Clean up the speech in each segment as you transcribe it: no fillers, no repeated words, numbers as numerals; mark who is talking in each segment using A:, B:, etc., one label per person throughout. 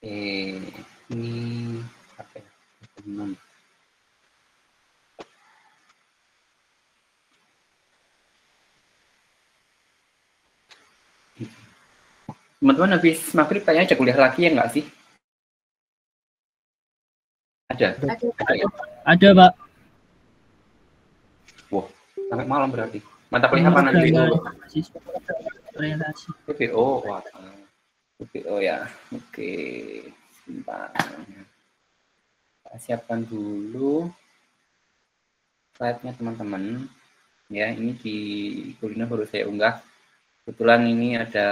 A: Ini apa ya? Teman-teman habis maghrib kayaknya ada kuliah lagi ya nggak sih? Ada?
B: Ada, Pak.
A: Wah, sampai malam berarti. Mata kuliah apa nanti?
B: Relasi.
A: PPO, wah. PPO ya. Oke. Sebentar. Siapkan dulu slide-nya teman-teman. Ya, ini di Kulina baru saya unggah. Kebetulan ini ada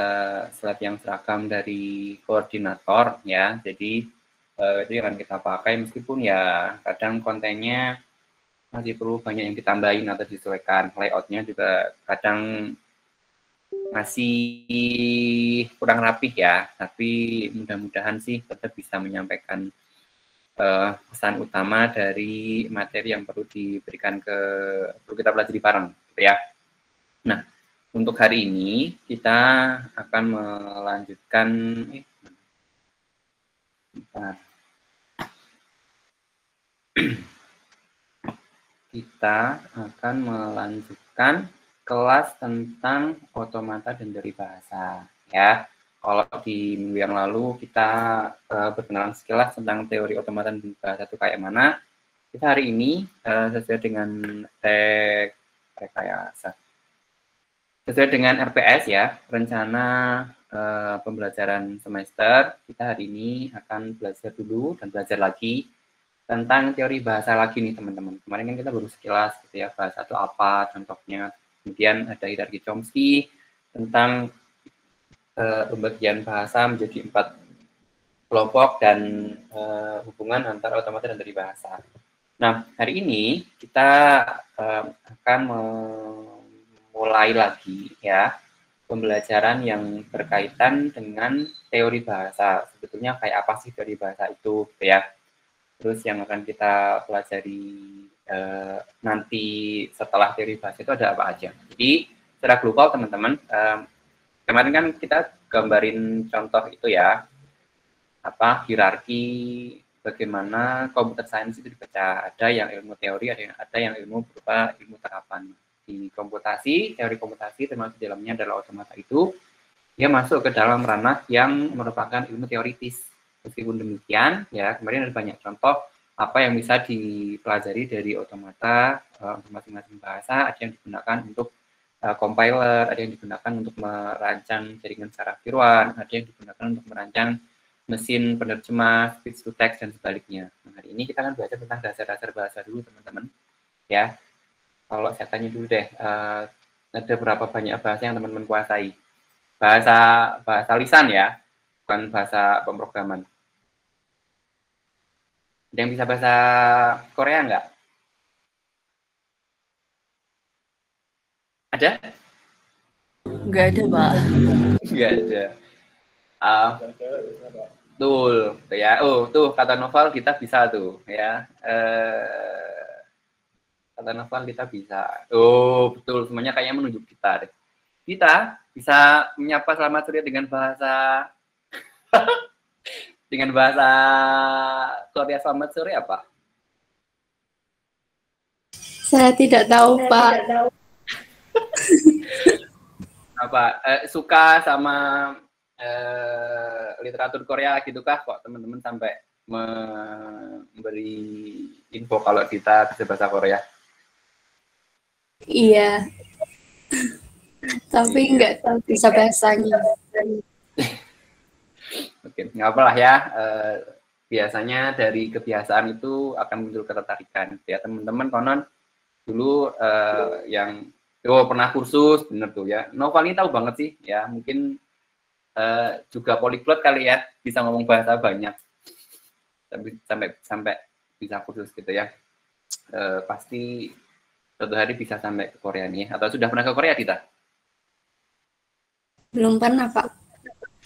A: slide yang seragam dari koordinator ya. Jadi itu yang akan kita pakai meskipun ya kadang kontennya masih perlu banyak yang ditambahin atau disesuaikan. Layoutnya juga kadang masih kurang rapih ya, tapi mudah-mudahan sih tetap bisa menyampaikan pesan utama dari materi yang perlu diberikan perlu kita pelajari bareng, gitu ya. Nah, untuk hari ini kita akan melanjutkan kelas tentang otomata dan derivasa ya. Kalau di minggu yang lalu kita berkenalan sekilas tentang teori otomata dan derivasa itu kayak mana. Kita hari ini sesuai dengan rekayasa, sesuai dengan RPS ya, rencana pembelajaran semester, kita hari ini akan belajar dulu dan belajar lagi tentang teori bahasa lagi nih teman-teman. Kemarin kan kita baru sekilas gitu ya, bahasa itu apa, contohnya. Kemudian ada hierarki Chomsky tentang pembagian bahasa menjadi 4 kelompok dan hubungan antara otomata dan dari bahasa. Nah, hari ini kita akan memulai lagi ya pembelajaran yang berkaitan dengan teori bahasa. Sebetulnya kayak apa sih teori bahasa itu ya. Terus yang akan kita pelajari nanti setelah teori bahasa itu ada apa aja. Jadi secara global teman-teman, kemarin kan kita gambarin contoh itu ya, apa hierarki bagaimana computer science itu dipecah. Ada yang ilmu teori, ada yang ilmu berupa ilmu terapan. Di komputasi, teori komputasi termasuk dalamnya adalah otomata itu, dia masuk ke dalam ranah yang merupakan ilmu teoritis. Meskipun demikian, ya kemarin ada banyak contoh apa yang bisa dipelajari dari otomata untuk masing-masing bahasa. Ada yang digunakan untuk compiler, ada yang digunakan untuk merancang jaringan secara tiruan, ada yang digunakan untuk merancang mesin penerjemah, speech to text, dan sebaliknya. Nah, hari ini kita akan belajar tentang dasar-dasar bahasa dulu, teman-teman. Ya, kalau saya tanya dulu deh, ada berapa banyak bahasa yang teman-teman kuasai? Bahasa lisan ya, bukan bahasa pemrograman. Ada yang bisa bahasa Korea nggak? Ada?
C: Nggak ada, Pak.
A: Nggak ada. Betul, ya. Oh, tuh kata novel kita bisa tuh, ya. Kata novel kita bisa. Oh, betul. Semuanya kayaknya menunjuk kita deh. Kita bisa menyapa selamat sore dengan bahasa Korea selamat sore apa?
D: Saya tidak tahu, Pak.
A: Apa suka sama literatur Korea gitukah kok teman-teman sampai memberi info kalau kita bisa bahasa Korea?
D: Iya. Tapi nggak tahu bisa bahasanya.
A: Oke, nggak apalah ya. Biasanya dari kebiasaan itu akan muncul ketertarikan. Ya teman-teman konon dulu yang pernah kursus, bener tuh ya. Noval ini tahu banget sih, ya mungkin juga polyglot kali ya, bisa ngomong bahasa banyak, sampai bisa kursus gitu ya. Pasti suatu hari bisa sampai ke Korea nih, atau sudah pernah ke Korea Tita?
D: Belum pernah, Pak.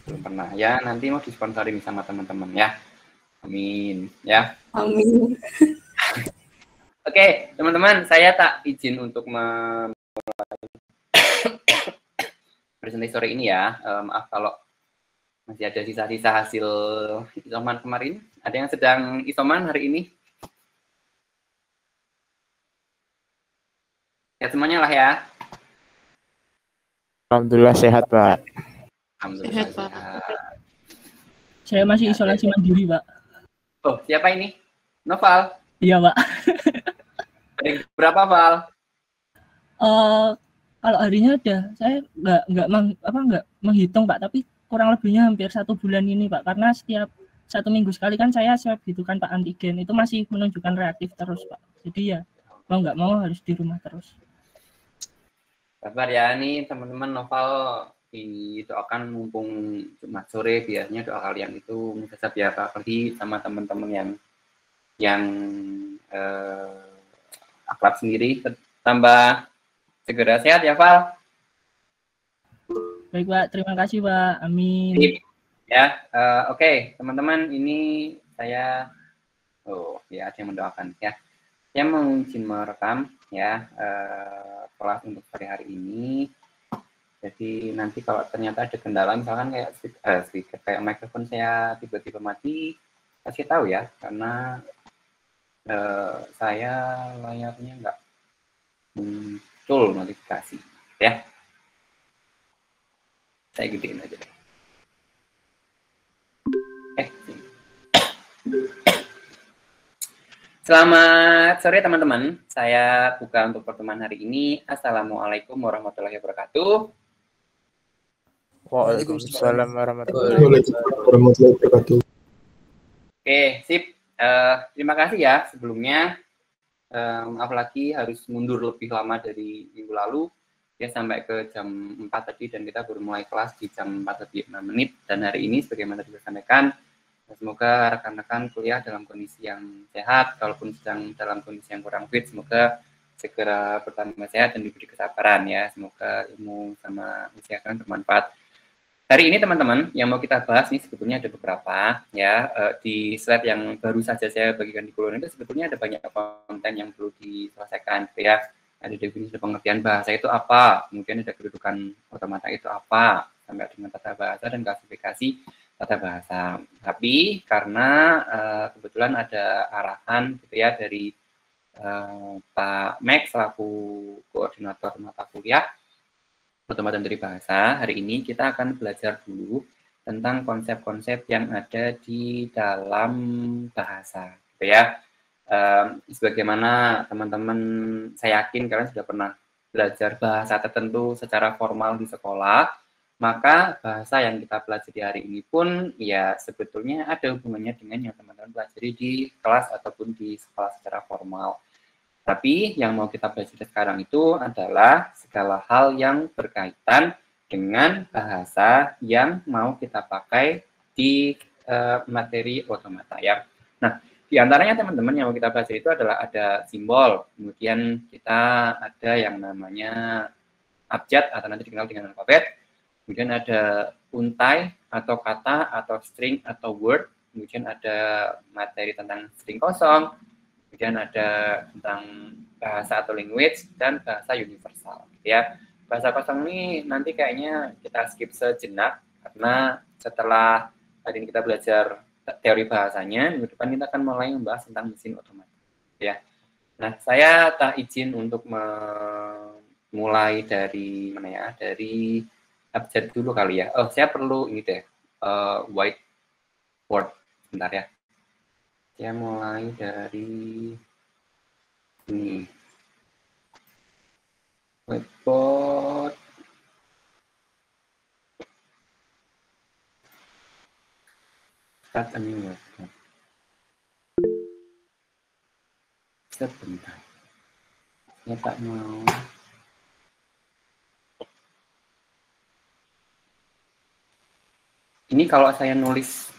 A: Belum pernah ya, nanti mau disponsori sama teman-teman ya. Amin ya.
D: Amin.
A: Oke, teman-teman, saya tak izin untuk memulai presentasi sore ini ya. Maaf kalau Masih ada sisa-sisa hasil isoman kemarin. Ada yang sedang isoman hari ini? Ya semuanya lah ya.
E: Alhamdulillah sehat, Pak.
A: Alhamdulillah
D: Sehat, Pak.
A: sehat.
B: Saya masih isolasi mandiri, Pak.
A: Oh, siapa ini? Noval.
B: Iya, Pak.
A: Ada berapa, Val?
B: Kalau harinya ada, saya nggak menghitung, Pak, tapi kurang lebihnya hampir 1 bulan ini, Pak, karena setiap 1 minggu sekali kan saya swab gitu kan, Pak, antigen itu masih menunjukkan reaktif terus, Pak. Jadi ya mau nggak mau harus di rumah terus.
A: Sabar ya, nih teman-teman Noval didoakan mumpung Jumat sore, biasanya doa kalian itu mustajab ya, apalagi sama teman-teman yang akrab sendiri, tambah segera sehat ya, Val.
B: Baik, Pak, terima kasih, Pak. Amin.
A: Ya, oke, teman-teman, ini saya ya ada yang mendoakan ya. Saya mau izin merekam ya kelas untuk hari ini. Jadi nanti kalau ternyata ada kendala, misalkan kayak speaker, kayak mikrofon saya tiba-tiba mati, kasih tahu ya, karena saya layarnya nggak muncul notifikasi ya. Saya gedein aja deh. Selamat sore teman-teman, saya buka untuk pertemuan hari ini. Assalamualaikum warahmatullahi wabarakatuh.
E: Waalaikumsalam warahmatullahi
F: wabarakatuh.
A: Oke, sip. Terima kasih ya sebelumnya. Maaf lagi harus mundur lebih lama dari minggu lalu. Ya sampai ke jam 4 tadi dan kita baru mulai kelas di jam 4 lebih 6 menit. Dan hari ini sebagaimana disampaikan, semoga rekan-rekan kuliah dalam kondisi yang sehat, kalaupun sedang dalam kondisi yang kurang fit, semoga segera bertambah sehat dan diberi kesabaran ya. Semoga ilmu sama usia kalian bermanfaat. Hari ini teman-teman, yang mau kita bahas nih sebetulnya ada beberapa ya. Di slide yang baru saja saya bagikan di kolom itu sebetulnya ada banyak konten yang perlu diselesaikan ya. Ada definisi pengertian bahasa itu apa, kemudian ada kedudukan otomata itu apa, sampai dengan tata bahasa dan klasifikasi tata bahasa. Tapi karena kebetulan ada arahan gitu ya dari Pak Max selaku koordinator mata kuliah otomata dari bahasa, hari ini kita akan belajar dulu tentang konsep-konsep yang ada di dalam bahasa, gitu ya. Sebagaimana teman-teman, saya yakin kalian sudah pernah belajar bahasa tertentu secara formal di sekolah, maka bahasa yang kita pelajari hari ini pun ya sebetulnya ada hubungannya dengan yang teman-teman pelajari di kelas ataupun di sekolah secara formal. Tapi yang mau kita belajar sekarang itu adalah segala hal yang berkaitan dengan bahasa yang mau kita pakai di materi otomata ya. Nah, di antaranya teman-teman yang mau kita belajar itu adalah ada simbol, kemudian kita ada yang namanya abjad atau nanti dikenal dengan alfabet, kemudian ada untai atau kata atau string atau word, kemudian ada materi tentang string kosong, kemudian ada tentang bahasa atau language dan bahasa universal ya. Bahasa kosong ini nanti kayaknya kita skip sejenak karena setelah hari ini kita belajar teori bahasanya, minggu depan kita akan mulai membahas tentang mesin otomatis ya. Nah, saya tak izin untuk memulai dari mana ya, dari abjad dulu kali ya. Oh, saya perlu ini deh, whiteboard sebentar ya. Saya mulai dari ini. Whiteboard. Start a new whiteboard. Sebentar. Saya tak mau. Ini kalau saya nulis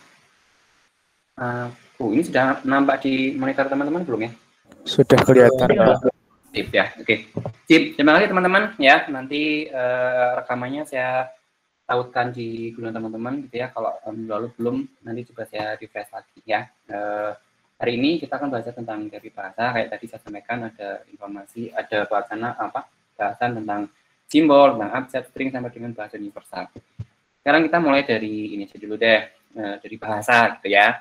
A: ini sudah nampak di monitor teman-teman belum ya?
E: Sudah kelihatan, Pak.
A: Sip ya, oke. Sip, terima kasih teman-teman ya. Nanti rekamannya saya tautkan di guna teman-teman gitu ya. Kalau lalu belum, nanti juga saya refresh lagi ya. Hari ini kita akan belajar tentang teori bahasa. Kayak tadi saya sampaikan ada informasi, ada bahasan tentang simbol, tentang abjad, string sampai dengan bahasa universal. Sekarang kita mulai dari ini aja dulu deh, dari bahasa gitu ya.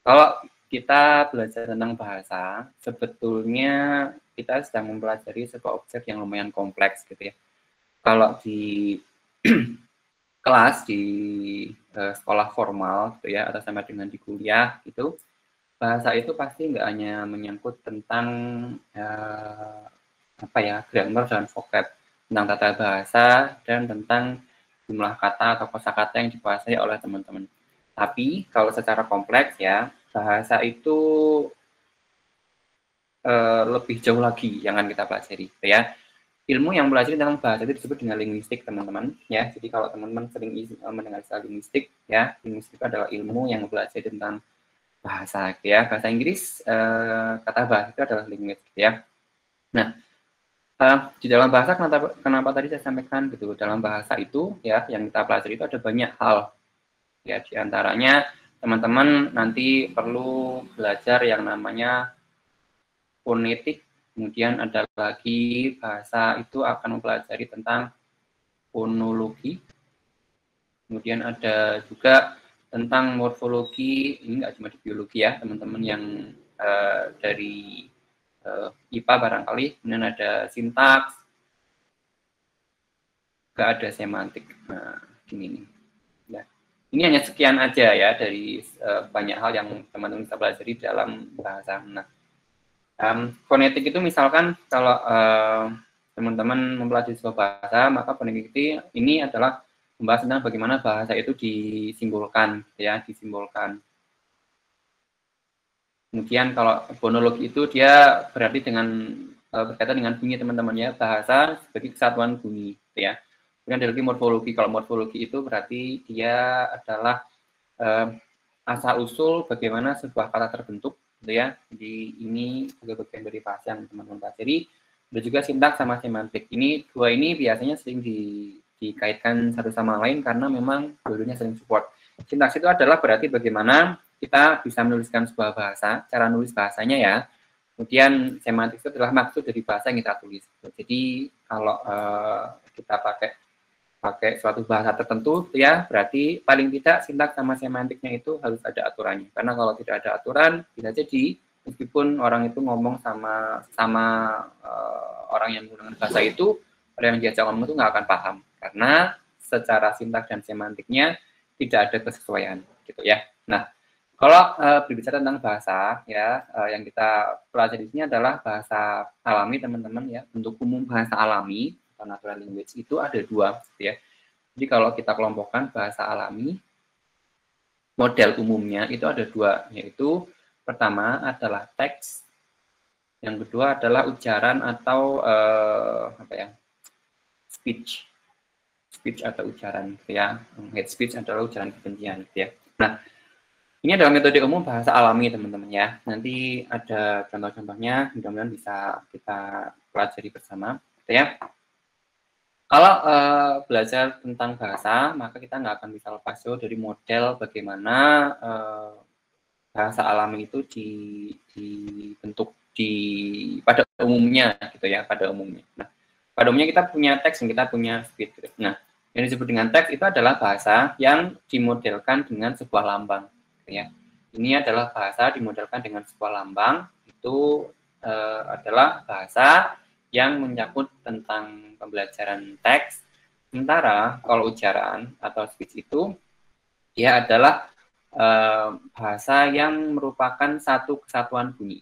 A: Kalau kita belajar tentang bahasa, sebetulnya kita sedang mempelajari sebuah objek yang lumayan kompleks gitu ya. Kalau di kelas, di sekolah formal gitu ya, atau sama dengan di kuliah itu, bahasa itu pasti nggak hanya menyangkut tentang apa ya, grammar dan vocab, tentang tata bahasa dan tentang jumlah kata atau kosakata yang dikuasai oleh teman-teman. Tapi kalau secara kompleks ya, bahasa itu lebih jauh lagi yang akan kita pelajari, gitu ya. Ilmu yang belajar tentang bahasa itu disebut dengan linguistik, teman-teman. Ya, jadi kalau teman-teman sering mendengar istilah linguistik, ya, linguistik adalah ilmu yang belajar tentang bahasa, gitu ya. Bahasa Inggris, kata bahasa itu adalah linguistik, gitu ya. Nah, di dalam bahasa, kenapa tadi saya sampaikan gitu, dalam bahasa itu, ya, yang kita pelajari itu ada banyak hal. Ya, diantaranya teman-teman nanti perlu belajar yang namanya fonetik, kemudian ada lagi bahasa itu akan mempelajari tentang fonologi, kemudian ada juga tentang morfologi, ini nggak cuma di biologi ya teman-teman yang dari IPA barangkali, kemudian ada sintaks, nggak ada semantik. Nah, gini nih. Ya. Ini hanya sekian aja ya dari banyak hal yang teman-teman bisa pelajari dalam bahasa. Nah, fonetik itu misalkan kalau teman-teman mempelajari sebuah bahasa, maka fonetik ini adalah membahas tentang bagaimana bahasa itu disimbolkan, ya, disimbolkan. Kemudian kalau fonologi itu dia berarti dengan berkaitan dengan bunyi teman-teman ya, bahasa sebagai kesatuan bunyi, ya. Kemudian ada lagi morfologi. Kalau morfologi itu berarti dia adalah asal usul bagaimana sebuah kata terbentuk, gitu ya. Jadi ini juga bagian dari bahasa yang teman-teman pelajari. Ada juga sintaks sama semantik. Ini dua ini biasanya sering dikaitkan satu sama lain karena memang dua-duanya sering support. Sintaks itu adalah berarti bagaimana kita bisa menuliskan sebuah bahasa, cara nulis bahasanya ya. Kemudian semantik itu adalah maksud dari bahasa yang kita tulis. Jadi kalau kita pakai suatu bahasa tertentu, ya berarti paling tidak sintaks sama semantiknya itu harus ada aturannya. Karena kalau tidak ada aturan, bisa jadi meskipun orang itu ngomong sama orang yang menggunakan bahasa itu, orang yang diajak ngomong itu nggak akan paham. Karena secara sintaks dan semantiknya tidak ada kesesuaian, gitu ya. Nah, kalau berbicara tentang bahasa, ya yang kita pelajari di sini adalah bahasa alami, teman-teman ya. Bentuk umum bahasa alami atau natural language itu ada dua, gitu ya. Jadi kalau kita kelompokkan bahasa alami, model umumnya itu ada dua, yaitu pertama adalah teks, yang kedua adalah ujaran atau speech atau ujaran, gitu ya. Hate speech adalah ujaran kebencian, gitu ya. Nah, ini adalah metode umum bahasa alami, teman-teman ya. Nanti ada contoh-contohnya, mudah-mudahan bisa kita pelajari bersama, gitu ya. Kalau belajar tentang bahasa, maka kita nggak akan bisa lepas jauh dari model bagaimana bahasa alami itu dibentuk pada umumnya, gitu ya, pada umumnya. Nah, pada umumnya kita punya teks dan kita punya speech. Nah, yang disebut dengan teks itu adalah bahasa yang dimodelkan dengan sebuah lambang, gitu ya. Ini adalah bahasa dimodelkan dengan sebuah lambang, itu adalah bahasa yang menyangkut tentang pembelajaran teks. Sementara kalau ujaran atau speech itu dia adalah bahasa yang merupakan satu kesatuan bunyi.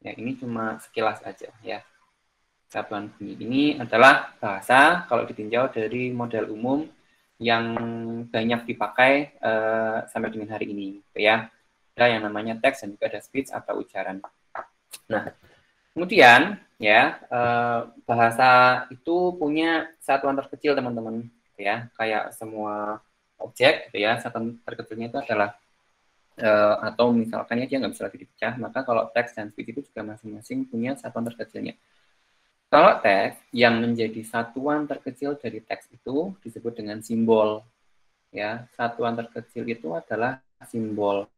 A: Ya, ini cuma sekilas aja ya. Kesatuan bunyi ini adalah bahasa kalau ditinjau dari model umum yang banyak dipakai sampai dengan hari ini, ya. Ada yang namanya teks dan juga ada speech atau ujaran. Nah, kemudian ya bahasa itu punya satuan terkecil, teman-teman, ya, kayak semua objek, gitu ya. Satuan terkecilnya itu adalah atau misalkan ya dia nggak bisa lagi dipecah, maka kalau teks dan speech itu juga masing-masing punya satuan terkecilnya. Kalau teks yang menjadi satuan terkecil dari teks itu disebut dengan simbol, ya. Satuan terkecil itu adalah simbol.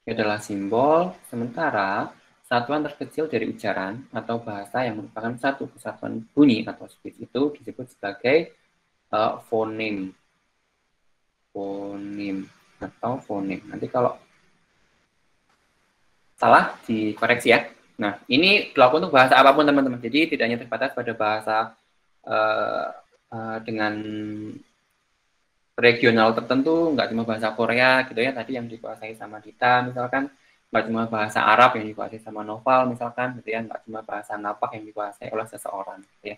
A: Itu adalah simbol, sementara satuan terkecil dari ujaran atau bahasa yang merupakan satu kesatuan bunyi atau speech itu disebut sebagai fonem. Fonem atau fonem. Nanti kalau salah dikoreksi ya. Nah, ini berlaku untuk bahasa apapun teman-teman. Jadi tidak hanya terbatas pada bahasa dengan regional tertentu, nggak cuma bahasa Korea gitu ya, tadi yang dikuasai sama Dita misalkan, nggak cuma bahasa Arab yang dikuasai sama Noval misalkan gitu ya, nggak cuma bahasa Napak yang dikuasai oleh seseorang gitu ya.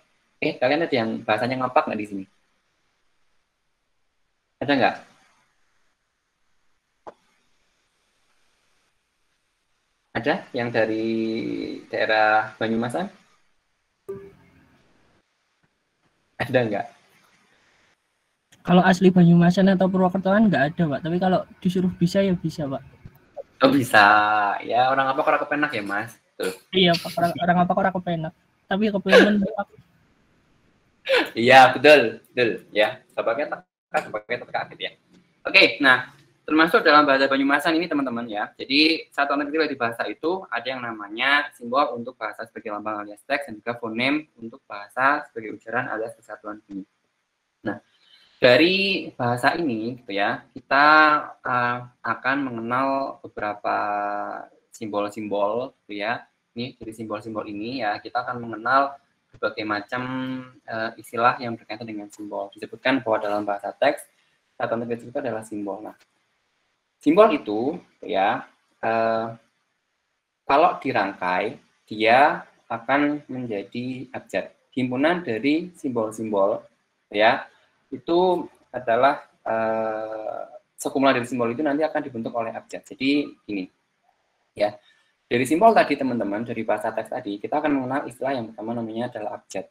A: Kalian ada yang bahasanya Napak nggak di sini? Ada nggak? Ada yang dari daerah Banyumasan? Ada nggak?
B: Kalau asli Banyumasan atau Purwokertoan nggak ada, Pak. Tapi kalau disuruh bisa ya bisa, Pak.
A: Oh bisa. Ya orang apa orang kepenak ya, Mas? Tuh.
B: Iya, Pak. Orang apa orang kepenak. Tapi kepengen Pak.
A: Iya, betul. Ya, sebagai teka gitu ya. Oke, nah, termasuk dalam bahasa Banyumasan ini teman-teman ya. Jadi, satuan terkecil di bahasa itu ada yang namanya simbol untuk bahasa sebagai lambang alias teks dan juga fonem untuk bahasa sebagai ujaran alias kesatuan bunyi. Nah, dari bahasa ini gitu ya, kita akan mengenal beberapa simbol-simbol gitu ya. Ini dari simbol-simbol ini ya, kita akan mengenal berbagai macam istilah yang berkaitan dengan simbol. Disebutkan bahwa dalam bahasa teks, satuan terkecil itu adalah simbol. Nah, simbol itu ya, kalau dirangkai, dia akan menjadi abjad. Himpunan dari simbol-simbol ya, itu adalah sekumpulan dari simbol itu nanti akan dibentuk oleh abjad. Jadi ini ya, dari simbol tadi teman-teman, dari bahasa teks tadi kita akan mengenal istilah yang pertama namanya adalah abjad.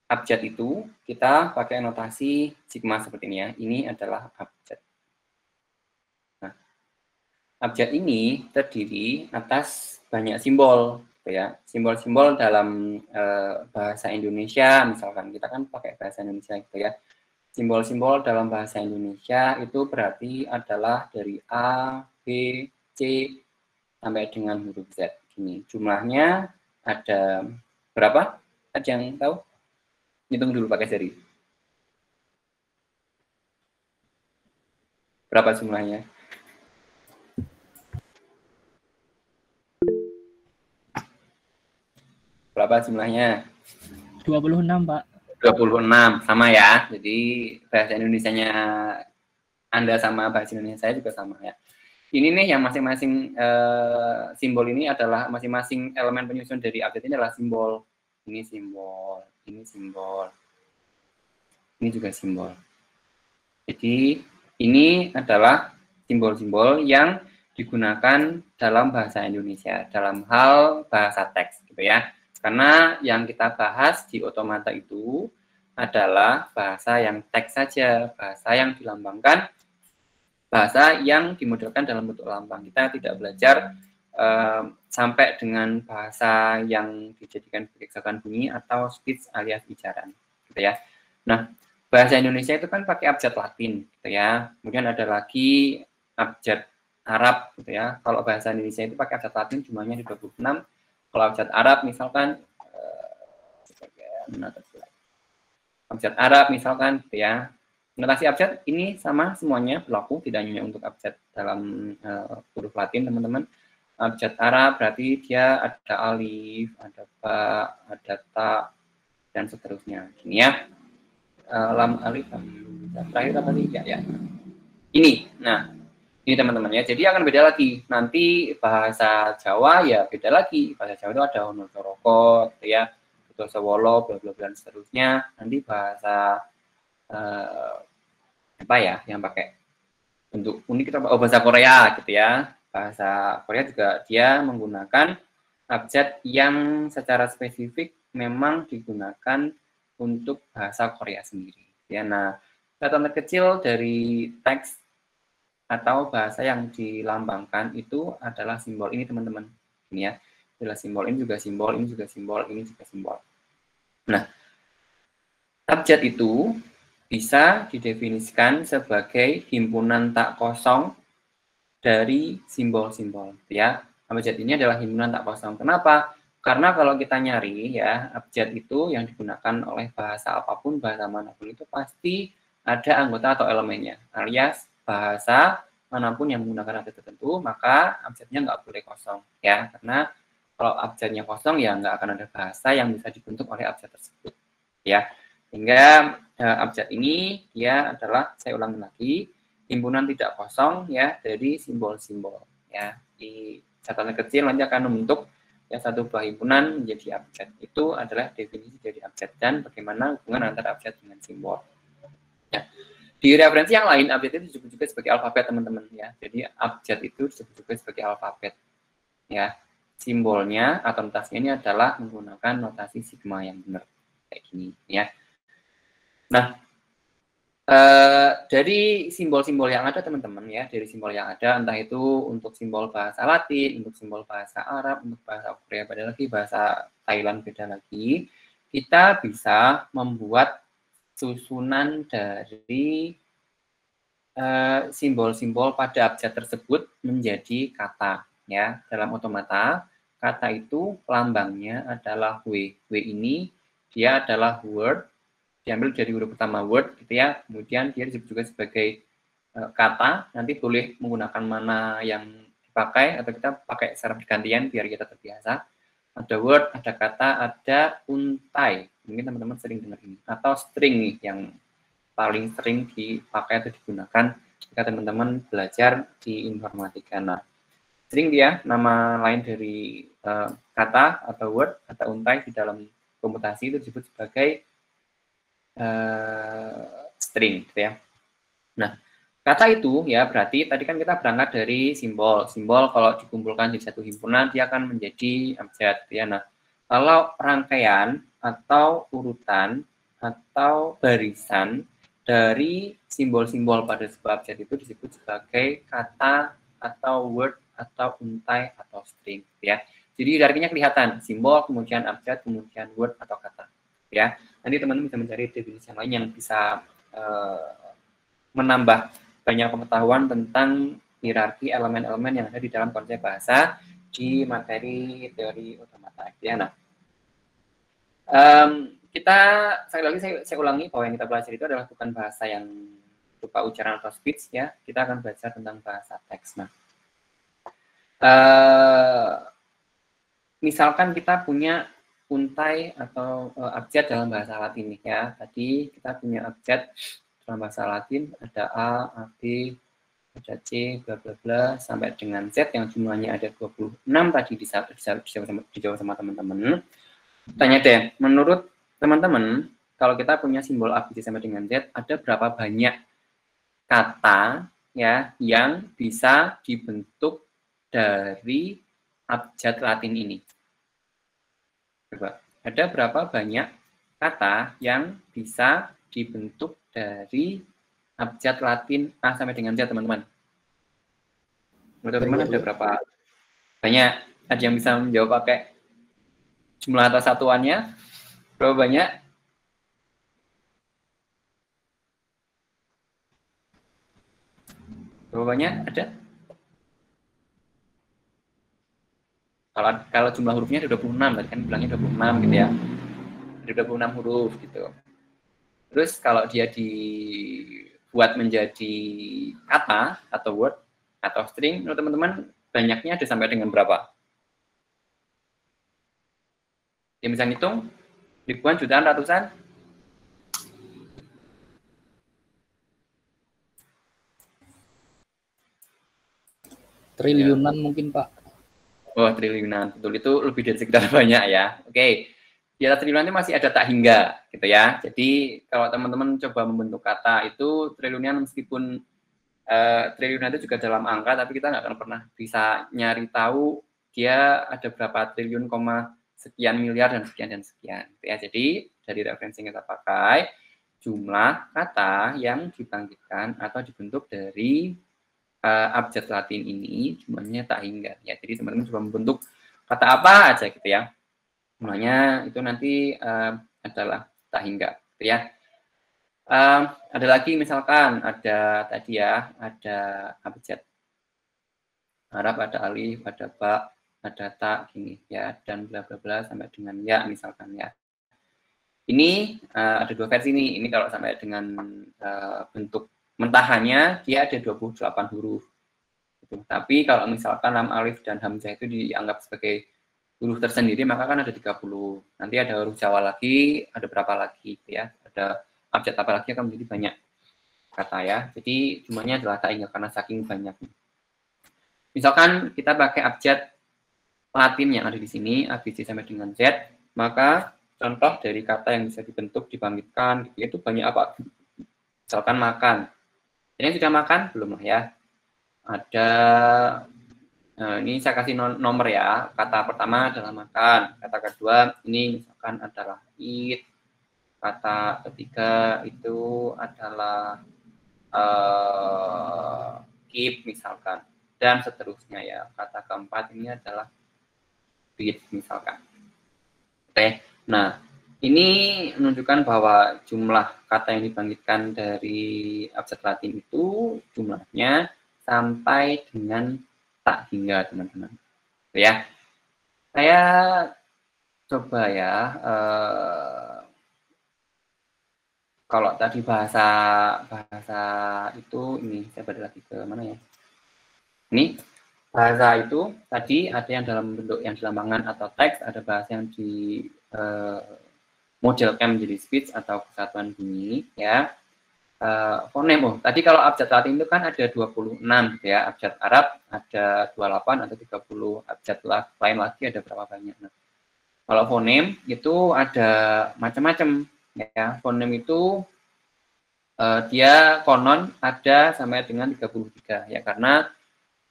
A: Abjad itu kita pakai notasi sigma seperti ini ya. Ini adalah abjad. Nah, abjad ini terdiri atas banyak simbol ya. Simbol-simbol dalam bahasa Indonesia misalkan kita kan pakai bahasa Indonesia gitu ya. Simbol-simbol dalam bahasa Indonesia itu berarti adalah dari A, B, C, sampai dengan huruf Z. Ini jumlahnya ada berapa? Ada yang tahu? Hitung dulu pakai jari. Berapa jumlahnya? Berapa jumlahnya?
B: 26, Pak.
A: 26 sama ya. Jadi bahasa Indonesianya Anda sama bahasa Indonesia saya juga sama ya. Ini nih yang masing-masing simbol ini adalah masing-masing elemen penyusun dari abjad ini adalah simbol. Ini simbol, ini simbol. Ini juga simbol. Jadi ini adalah simbol-simbol yang digunakan dalam bahasa Indonesia dalam hal bahasa teks gitu ya. Karena yang kita bahas di otomata itu adalah bahasa yang teks saja, bahasa yang dilambangkan, bahasa yang dimodelkan dalam bentuk lambang. Kita tidak belajar sampai dengan bahasa yang dijadikan sebagai kesatuan bunyi atau speech alias bicaraan, gitu ya. Nah, bahasa Indonesia itu kan pakai abjad Latin, gitu ya. Kemudian ada lagi abjad Arab, gitu ya. Kalau bahasa Indonesia itu pakai abjad Latin jumlahnya di 26. Kalau abjad Arab misalkan abjad Arab misalkan gitu ya. Notasi abjad ini sama semuanya berlaku, tidak hanya untuk abjad dalam huruf Latin teman-teman. Abjad Arab berarti dia ada alif, ada ba, ada ta, dan seterusnya. Gini ya. Lam alif terakhir apa nih ya. Ini, nah ini teman-teman ya. Jadi akan beda lagi. Nanti bahasa Jawa ya beda lagi. Bahasa Jawa itu ada honotoroko, gitu ya, bahasa Wolo, bla bla dan seterusnya. Nanti bahasa apa ya yang pakai bentuk unik kita bahasa Korea gitu ya. Bahasa Korea juga dia menggunakan abjad yang secara spesifik memang digunakan untuk bahasa Korea sendiri. Ya, nah, satuan terkecil dari teks atau bahasa yang dilambangkan itu adalah simbol ini teman-teman. Ini ya, adalah simbol, ini juga simbol, ini juga simbol, ini juga simbol. Nah, abjad itu bisa didefinisikan sebagai himpunan tak kosong dari simbol-simbol, ya. Abjad ini adalah himpunan tak kosong. Kenapa? Karena kalau kita nyari ya, abjad itu yang digunakan oleh bahasa apapun, bahasa manapun itu pasti ada anggota atau elemennya. Alias bahasa manapun yang menggunakan abjad tertentu, maka abjadnya nggak boleh kosong. Ya, karena kalau abjadnya kosong ya nggak akan ada bahasa yang bisa dibentuk oleh abjad tersebut. Ya, sehingga abjad ini dia adalah, saya ulangi lagi, himpunan tidak kosong ya dari simbol-simbol. Ya, di catatan kecil nanti akan membentuk ya satu buah himpunan menjadi abjad. Itu adalah definisi dari abjad dan bagaimana hubungan antara abjad dengan simbol. Ya. Di referensi yang lain, abjad itu disebut juga sebagai alfabet, teman-teman ya. Jadi abjad itu disebut juga sebagai alfabet. Ya. Simbolnya atau notasinya ini adalah menggunakan notasi sigma yang benar kayak gini ya. Nah, dari simbol-simbol yang ada, teman-teman ya, dari simbol yang ada, entah itu untuk simbol bahasa Latin, untuk simbol bahasa Arab, untuk bahasa Korea beda lagi, bahasa Thailand beda lagi, kita bisa membuat susunan dari simbol-simbol pada abjad tersebut menjadi kata ya. Dalam otomata, kata itu lambangnya adalah W. W ini dia adalah word, diambil dari huruf pertama word gitu ya. Kemudian dia disebut juga sebagai kata, nanti boleh menggunakan mana yang dipakai atau kita pakai secara bergantian biar kita terbiasa. Ada word, ada kata, ada untai. Mungkin teman-teman sering dengar ini. Atau string nih yang paling sering dipakai atau digunakan jika teman-teman belajar di informatika. Nah, string dia nama lain dari kata atau word, kata untai di dalam komputasi itu disebut sebagai string, gitu ya. Nah, kata itu ya berarti tadi kan kita berangkat dari simbol. Simbol kalau dikumpulkan di satu himpunan dia akan menjadi abjad, ya. Nah, kalau rangkaian atau urutan atau barisan dari simbol-simbol pada sebuah abjad itu disebut sebagai kata atau word atau untai atau string, ya. Jadi hierarkinya kelihatan, simbol, kemudian abjad, kemudian word atau kata, ya. Nanti teman-teman bisa mencari definisi yang lain yang bisa menambah banyak pengetahuan tentang hierarki elemen-elemen yang ada di dalam konsep bahasa di materi teori otomata, ya. Nah, kita sekali lagi saya ulangi bahwa yang kita belajar itu adalah bukan bahasa yang berupa ucaran atau speech ya, kita akan belajar tentang bahasa teks. Nah, misalkan kita punya untai atau abjad dalam bahasa Latin ya. Tadi kita punya abjad dalam bahasa Latin ada A, A, B, ada C, bla bla bla sampai dengan Z yang jumlahnya ada 26 tadi dijawab sama teman-teman. Tanya deh, menurut teman-teman kalau kita punya simbol A, B, C sampai dengan Z, ada berapa banyak kata ya yang bisa dibentuk dari abjad Latin ini? Coba, ada berapa banyak kata yang bisa dibentuk dari abjad Latin A sampai dengan Z, teman-teman? Menurut teman-teman ada berapa banyak? Ada yang bisa menjawab pakai jumlah atau satuannya? Berapa banyak? Berapa banyak? Ada? Kalau jumlah hurufnya ada 26, tadi kan bilangnya 26 gitu ya. Ada 26 huruf gitu. Terus kalau dia dibuat menjadi kata atau word atau string, menurut teman-teman banyaknya ada sampai dengan berapa? Yang bisa ngitung? Ribuan, jutaan, ratusan?
F: Triliunan ya. Mungkin Pak.
A: Oh, triliunan. Betul, itu lebih dari sekitar banyak ya. Oke. Di atas triliunannya masih ada tak hingga gitu ya. Jadi kalau teman-teman coba membentuk kata itu triliunan, meskipun triliunan itu juga dalam angka, tapi kita nggak akan pernah bisa nyari tahu dia ada berapa triliun, sekian miliar dan sekian ya. Jadi dari referensi yang kita pakai jumlah kata yang dibangkitkan atau dibentuk dari abjad Latin ini jumlahnya tak hingga ya. Jadi teman-teman coba membentuk kata apa aja gitu ya, jumlahnya itu nanti adalah tak hingga gitu ya. Ada lagi misalkan ada tadi ya, ada abjad Arab, ada alif, ada ba, ada tak gini ya, dan bla bla bla sampai dengan ya misalkan ya. Ini ada dua versi nih. Ini kalau sampai dengan bentuk mentahannya dia ada 28 huruf. Gitu. Tapi kalau misalkan lam alif dan hamzah itu dianggap sebagai huruf tersendiri, maka kan ada 30. Nanti ada huruf Jawa lagi, ada berapa lagi gitu ya. Ada abjad apa lagi akan menjadi banyak kata ya. Jadi jumlahnya adalah tak hingga karena saking banyaknya. Misalkan kita pakai abjad Latin yang ada di sini, A, B, C sampai dengan Z, maka contoh dari kata yang bisa dibentuk, dibangkitkan, gitu, itu banyak apa? Misalkan makan. Ini sudah makan? Belum lah ya. Ada, ini saya kasih nomor ya. Kata pertama adalah makan. Kata kedua, ini misalkan adalah eat. Kata ketiga itu adalah keep misalkan. Dan seterusnya ya. Kata keempat ini adalah beat misalkan. Oke. Nah, ini menunjukkan bahwa jumlah kata yang dibangkitkan dari abjad Latin itu jumlahnya sampai dengan tak hingga, teman-teman. Ya, saya coba ya. Kalau tadi bahasa itu ini saya balik lagi ke mana ya? Ini bahasa itu tadi ada yang dalam bentuk yang dilambangkan atau teks, ada bahasa yang di modelkan menjadi speech atau kesatuan bunyi ya. Fonem, tadi kalau abjad Latin itu kan ada 26 gitu ya, abjad Arab ada 28 atau 30, abjad lain lagi ada berapa banyak. Nah, kalau fonem itu ada macam-macam ya. Fonem itu dia konon ada sampai dengan 33 ya, karena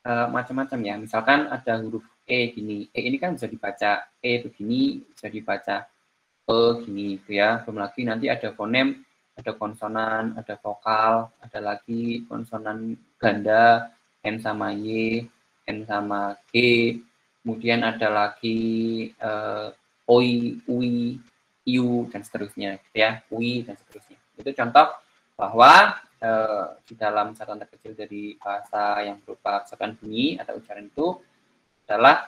A: macam-macam ya. Misalkan ada huruf E gini, E ini kan bisa dibaca E begini, bisa dibaca E gini gitu ya. Belum lagi nanti ada fonem, ada konsonan, ada vokal, ada lagi konsonan ganda, N sama Y, N sama G, kemudian ada lagi OI, UI, IU, dan seterusnya gitu ya, UI, dan seterusnya. Itu contoh bahwa di dalam satuan terkecil dari bahasa yang berupa kesatuan bunyi atau ucaran itu adalah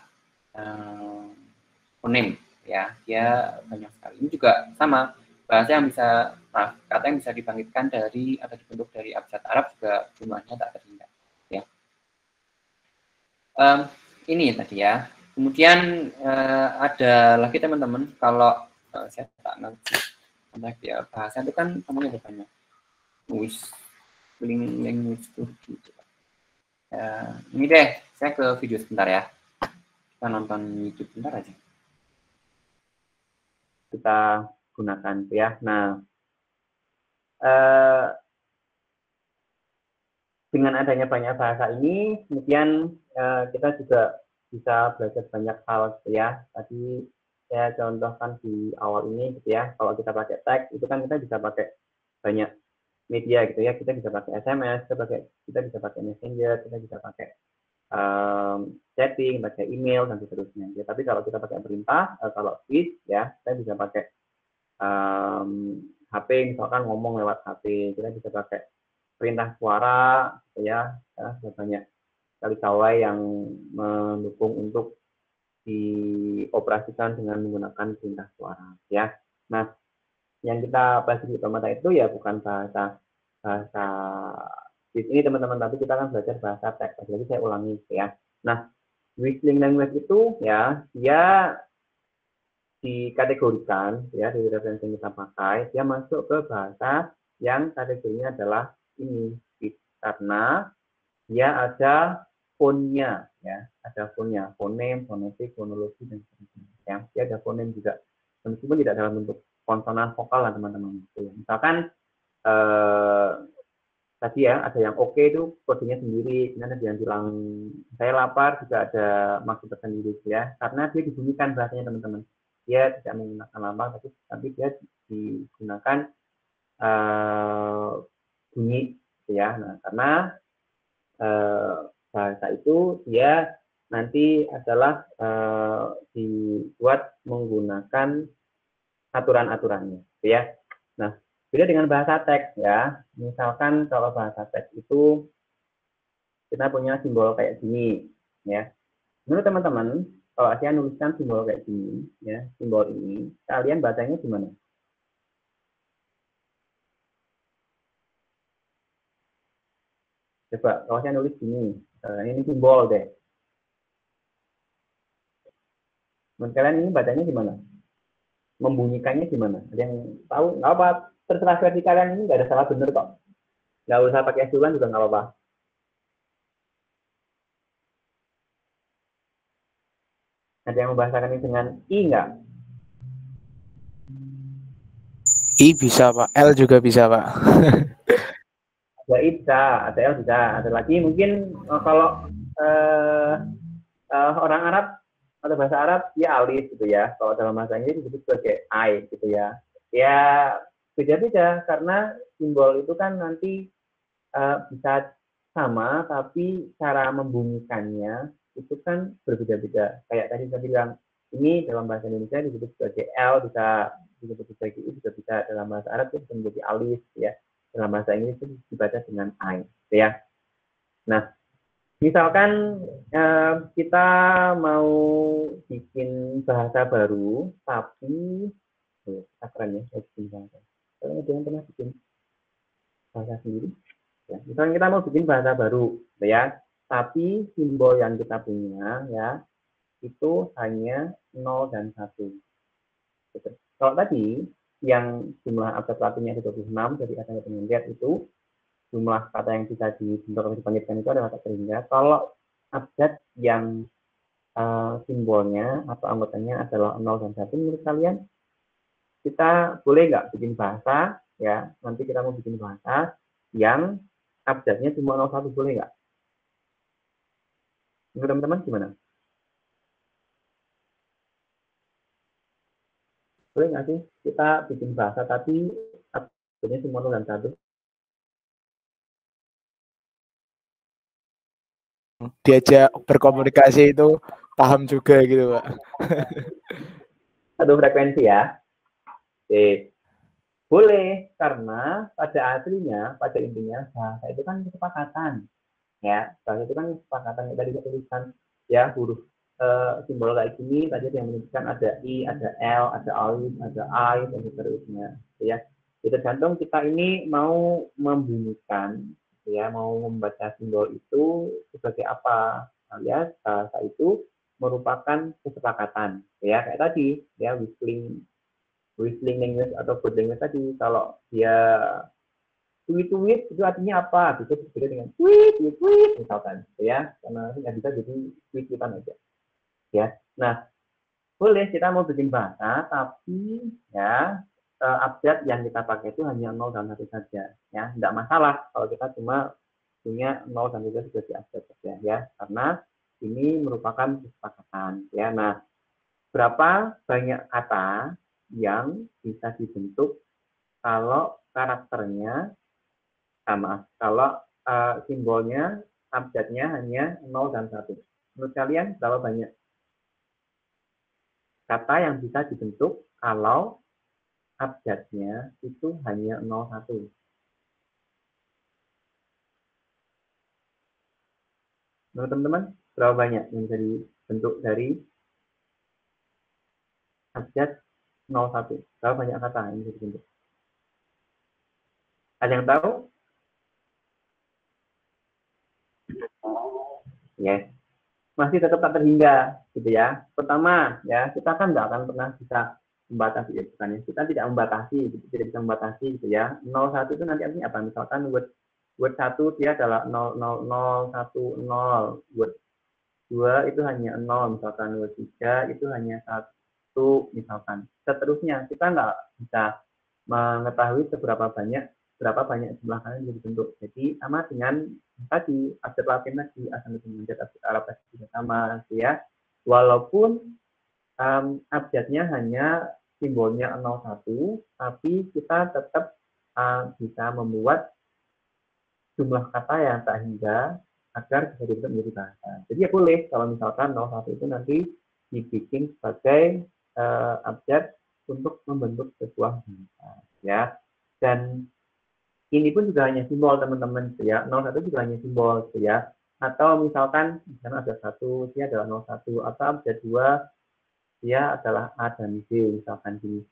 A: fonem ya, dia banyak sekali. Ini juga sama, bahasa yang bisa kata yang bisa dibangkitkan dari atau dibentuk dari abjad Arab juga jumlahnya tak terhingga ya. Ini tadi ya. Kemudian ada lagi teman-teman, kalau saya tak ngerti ya, bahasa itu kan namanya ada banyak. Language tuh gitu. Ini deh, saya ke video sebentar ya. Kita nonton YouTube sebentar aja. Kita gunakan ya. Nah, dengan adanya banyak bahasa ini, kemudian kita juga bisa belajar banyak hal gitu ya. Tadi saya contohkan di awal ini gitu ya. Kalau kita pakai teks, itu kan kita bisa pakai banyak media gitu ya. Kita bisa pakai SMS, kita bisa pakai Messenger, kita bisa pakai chatting, pakai email, dan seterusnya. Ya, tapi kalau kita pakai perintah, kalau speech ya, kita bisa pakai HP, misalkan ngomong lewat HP, kita bisa pakai perintah suara, gitu ya. Ada banyak sekali kawai yang mendukung untuk dioperasikan dengan menggunakan perintah suara, ya. Nah, yang kita bahas di pertama itu ya bukan bahasa ini teman-teman, tapi kita akan belajar bahasa teks. Jadi saya ulangi ya. Nah, whistling language itu ya dia dikategorikan ya dari referensi yang kita pakai, dia masuk ke bahasa yang kategorinya adalah ini karena dia ada fonnya ya, ada fonnya, fonem, fonetik, fonologi, dan sebagainya ya. Dia ada fonem juga, meskipun tidak dalam bentuk konsonan vokal lah teman-teman. Misalkan tadi ya ada yang oke itu kodenya sendiri, kemudian ada yang bilang saya lapar juga ada maksud tersendiri ya, karena dia dibunyikan bahasanya teman-teman. Dia tidak menggunakan lambang, tapi dia digunakan bunyi ya. Nah, karena bahasa itu dia nanti adalah dibuat menggunakan aturan-aturannya ya. Nah, beda dengan bahasa teks ya. Misalkan kalau bahasa teks itu kita punya simbol kayak gini ya. Menurut teman-teman, kalau saya nuliskan simbol kayak gini, ya, simbol ini, kalian bacanya gimana? Coba, kalau saya nulis gini, ini simbol deh. Menurut kalian ini bacanya gimana? Membunyikannya gimana? Ada yang tahu? Nggak apa, terserah versi kalian, ini nggak ada salah bener kok. Nggak usah pakai asuhan juga nggak apa-apa. Ada yang membahasakan ini dengan I nggak?
E: I bisa Pak, L juga bisa Pak.
A: Ada I bisa, ada L bisa. Ada lagi mungkin kalau orang Arab atau bahasa Arab ya alif gitu ya. Kalau dalam bahasa Inggris disebut sebagai I gitu ya. Ya beda-beda karena simbol itu kan nanti bisa sama tapi cara membunyikannya itu kan berbeda-beda. Kayak tadi saya bilang ini dalam bahasa Indonesia disebut sebagai L, bisa disebut sebagai I, juga bisa dalam bahasa Arab itu menjadi alif ya. Dalam bahasa Inggris itu dibaca dengan I ya. Nah, misalkan kita mau bikin bahasa baru, tapi keren ya, saya bikin bahasa. Kalau ada yang pernah bikin bahasa sendiri, ya. Misalkan kita mau bikin bahasa baru, ya, tapi simbol yang kita punya, ya, itu hanya 0 dan 1. Gitu. Kalau tadi yang jumlah abjad Latinnya 26, jadi ada yang lihat itu jumlah kata yang bisa dibentuk atau dibangkitkan itu adalah kata terhingga. Kalau abjad yang simbolnya atau anggotanya adalah 0 dan 1, menurut kalian kita boleh nggak bikin bahasa, ya, nanti kita mau bikin bahasa yang abjadnya cuma 01, boleh nggak? Menurut teman-teman gimana? Boleh nggak sih kita bikin bahasa tapi abjadnya cuma 0 dan 1?
E: Diajak berkomunikasi itu paham juga gitu Pak.
A: Satu frekuensi ya. Oke. Boleh, karena pada aslinya, pada intinya bahasa itu kan kesepakatan. Ya, bahasa itu kan kesepakatan. Tadi saya tuliskan ya huruf simbol kayak gini, tadi yang menunjukkan ada I, ada L, ada alif, ada I, dan seterusnya. Ya, jadi tergantung kita ini mau membunyikan, ya, mau membaca simbol itu sebagai apa, alias bahasa itu merupakan kesepakatan, ya, kayak tadi, ya, whistling language atau code language tadi, kalau dia tweet itu artinya apa? Bisa berbeda dengan tweet misalkan, ya, karena nggak bisa jadi tweetan aja, ya. Nah, boleh kita mau bikin bahasa, tapi ya abjad yang kita pakai itu hanya 0 dan 1 saja, ya, nggak masalah kalau kita cuma punya 0 dan 1 sebagai abjad saja, ya, karena ini merupakan kesepakatan, ya. Nah, berapa banyak kata yang bisa dibentuk kalau karakternya sama, kalau simbolnya abjadnya hanya 0 dan 1. Menurut kalian berapa banyak kata yang bisa dibentuk kalau abjadnya itu hanya 01? Menurut teman-teman berapa banyak yang bisa dibentuk dari abjad 01? Berapa banyak kata yang bisa dibentuk? Ada yang tahu? Yes. Masih tetap tak terhingga, gitu ya. Pertama, ya, kita kan nggak akan pernah bisa membatasi, ya, bukan ya. Kita tidak membatasi, tidak bisa membatasi, gitu ya. 01 itu nanti artinya apa? Misalkan word 1 dia adalah 00010, word 2 itu hanya 0, misalkan word 3 itu hanya 1, misalkan. Seterusnya, kita nggak bisa mengetahui berapa banyak jumlah kata yang dibentuk. Jadi sama dengan tadi abjad Latin tadi, asal menjadi abjad Arab tadi juga sama, ya. Walaupun abjadnya hanya simbolnya 01, tapi kita tetap bisa membuat jumlah kata yang tak hingga agar bisa dibentuk menjadi bahasa. Jadi ya boleh kalau misalkan 01 itu nanti dibikin sebagai abjad untuk membentuk sebuah bahasa, ya. Dan ini pun juga hanya simbol, teman-teman, ya. 01 juga hanya simbol, ya. Atau misalkan ada 1, dia adalah 01, atau abjad 2, dia adalah A dan B, misalkan gini.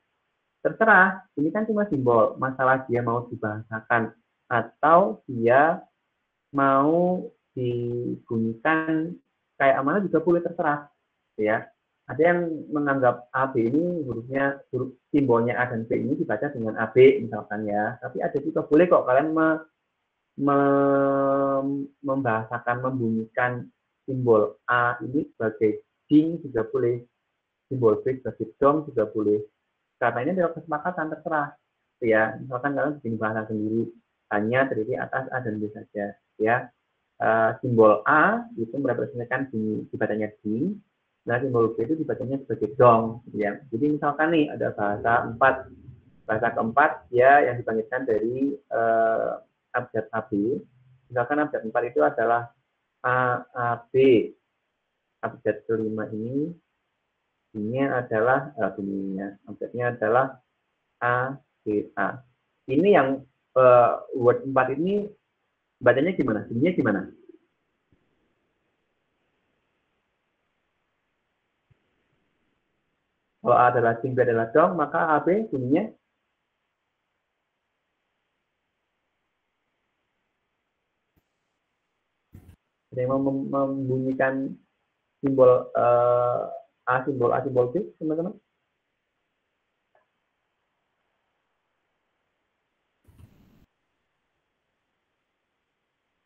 A: Terserah, ini kan cuma simbol, masalah dia mau dibahasakan, atau dia mau dibunyikan kayak mana juga boleh, terserah. Ya, ada yang menganggap AB ini hurufnya, huruf simbolnya A dan B ini dibaca dengan AB misalkan ya, tapi ada juga boleh kok kalian membahasakan, membunyikan simbol A ini sebagai jing juga boleh, simbol B sebagai dong juga boleh, karena ini adalah kesepakatan, terserah ya. Misalkan kalian bikin bahasa sendiri hanya terdiri atas A dan B saja ya. Simbol A itu merepresentasikan dibacanya jing. Nah, simbol B itu dibacanya sebagai dong, gitu ya. Jadi misalkan nih ada bahasa keempat ya yang dibangkitkan dari abjad AB. Misalkan abjad 4 itu adalah AAB. Abjad kelima ini adalah bunyinya. Abjadnya adalah ABA. Ini yang word 4 ini bacanya gimana? Bunyinya gimana? Kalau A adalah jing, B adalah dong, maka AB bunyinya ada yang membunyikan simbol simbol A, simbol B, teman-teman?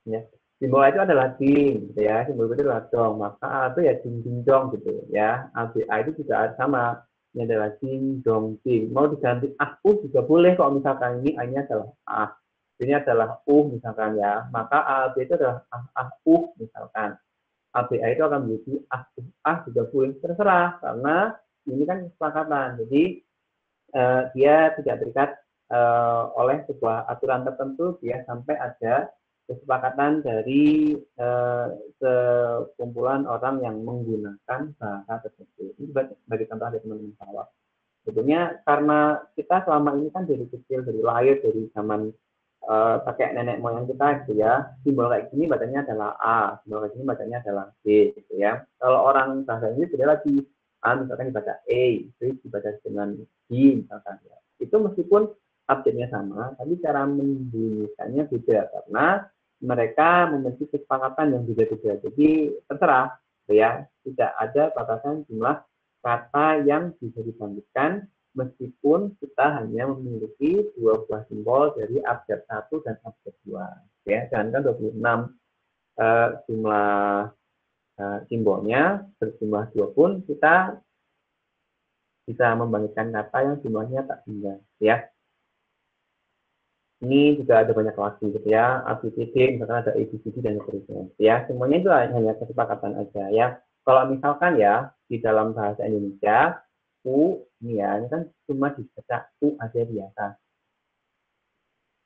A: Ya, simbol A itu adalah jing, gitu ya. Simbol B itu adalah dong, maka A itu ya jing jing dong gitu ya. ABA itu juga sama. Ini adalah jing dong jing. Mau diganti juga boleh kok, misalkan ini A-nya adalah A. Ini adalah misalkan ya. Maka AB itu adalah misalkan. ABA itu akan menjadi juga boleh, terserah, karena ini kan kesepakatan. Jadi dia tidak terikat oleh sebuah aturan tertentu, dia sampai ada kesepakatan dari sekumpulan orang yang menggunakan bahasa tersebut. Ini sebagai contoh dari teman-teman saya. Sebetulnya karena kita selama ini kan dari kecil, dari lahir, dari zaman pakai nenek moyang kita gitu ya, simbol kayak gini bacanya adalah A, simbol kayak gini bacanya adalah B gitu ya. Kalau orang bahasa Inggris beda lagi, A misalkan dibaca A, B dibaca dengan B misalkan ya. Itu meskipun abjadnya sama, tapi cara membunyikannya beda karena mereka memiliki kesepakatan yang beda-beda. Jadi terserah ya, tidak ada batasan jumlah kata yang bisa dibangkitkan meskipun kita hanya memiliki 2 buah simbol dari abjad 1 dan abjad 2. Ya, jangan 26 jumlah simbolnya, berjumlah 2 pun kita bisa membangkitkan kata yang jumlahnya tak benda. Ya. Ini juga ada banyak lagi gitu ya, ABCD, misalkan ada ABCD dan seterusnya. Ya, semuanya itu hanya kesepakatan aja ya. Kalau misalkan ya di dalam bahasa Indonesia ini ya, ini kan cuma dibaca aja biasa.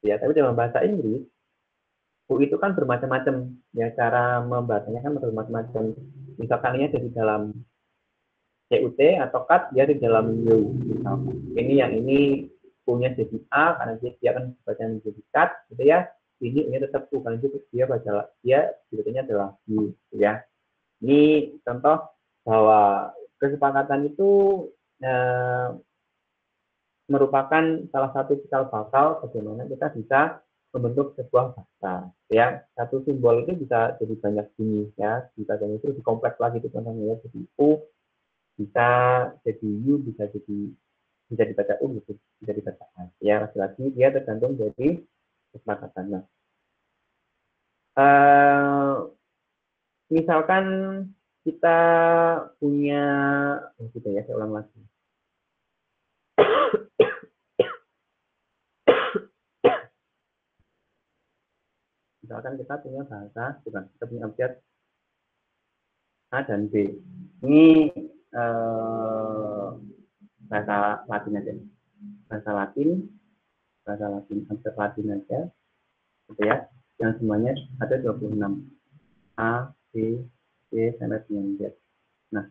A: Ya, tapi dalam bahasa Inggris itu kan bermacam-macam ya, cara membacanya kan bermacam-macam. Misalkan ini ada di dalam CUT atau cut, dia di dalam U misalkan. Ini yang ini punya jadi A karena dia akan baca menjadi cut gitu ya. Ini tetap U karena dia bacanya adalah U gitu ya. Ini contoh bahwa kesepakatan itu merupakan salah satu cikal bakal bagaimana kita bisa membentuk sebuah bahasa ya. Satu simbol itu bisa jadi banyak jenis ya, bisa jadi itu dikompleks lagi itu contohnya ya, jadi U bisa jadi U, bisa dibaca U, bisa dibaca A ya. Lagi-lagi dia tergantung dari kesepakatannya. Misalkan kita punya gitu ya, saya ulang lagi. Misalkan kita punya bahasa, kita punya abjad A dan B. Ini bahasa Latin aja. Bahasa Latin, abjad Latin aja. Gitu ya. Yang semuanya ada 26. A, B, C, sampai dengan Z. Nah,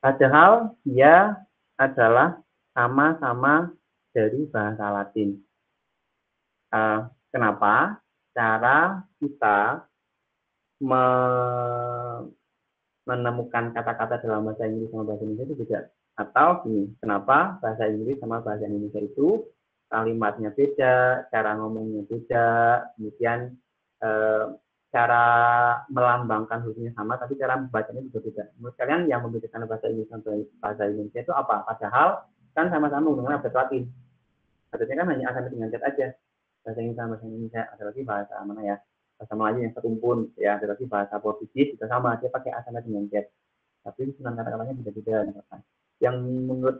A: padahal dia adalah sama-sama dari bahasa Latin. Kenapa? Cara kita menemukan kata-kata dalam bahasa Inggris sama bahasa Indonesia itu beda. Atau gini, kenapa bahasa Inggris sama bahasa Indonesia itu kalimatnya beda, cara ngomongnya beda, kemudian cara melambangkan hurufnya sama, tapi cara membacanya juga beda. Menurut kalian yang membedakan bahasa Inggris sama bahasa Indonesia itu apa? Padahal kan sama-sama menggunakan alfabet Latin. Harusnya kan hanya alfabet dengan Z aja. Bahasa Inggris sama bahasa Indonesia, ada lagi bahasa mana ya? Bahasa Melayu yang serumpun, ya, ada lagi bahasa Portugis juga sama, dia pakai alfabet dengan Z. Tapi susunan kata-katanya beda-beda. Yang menurut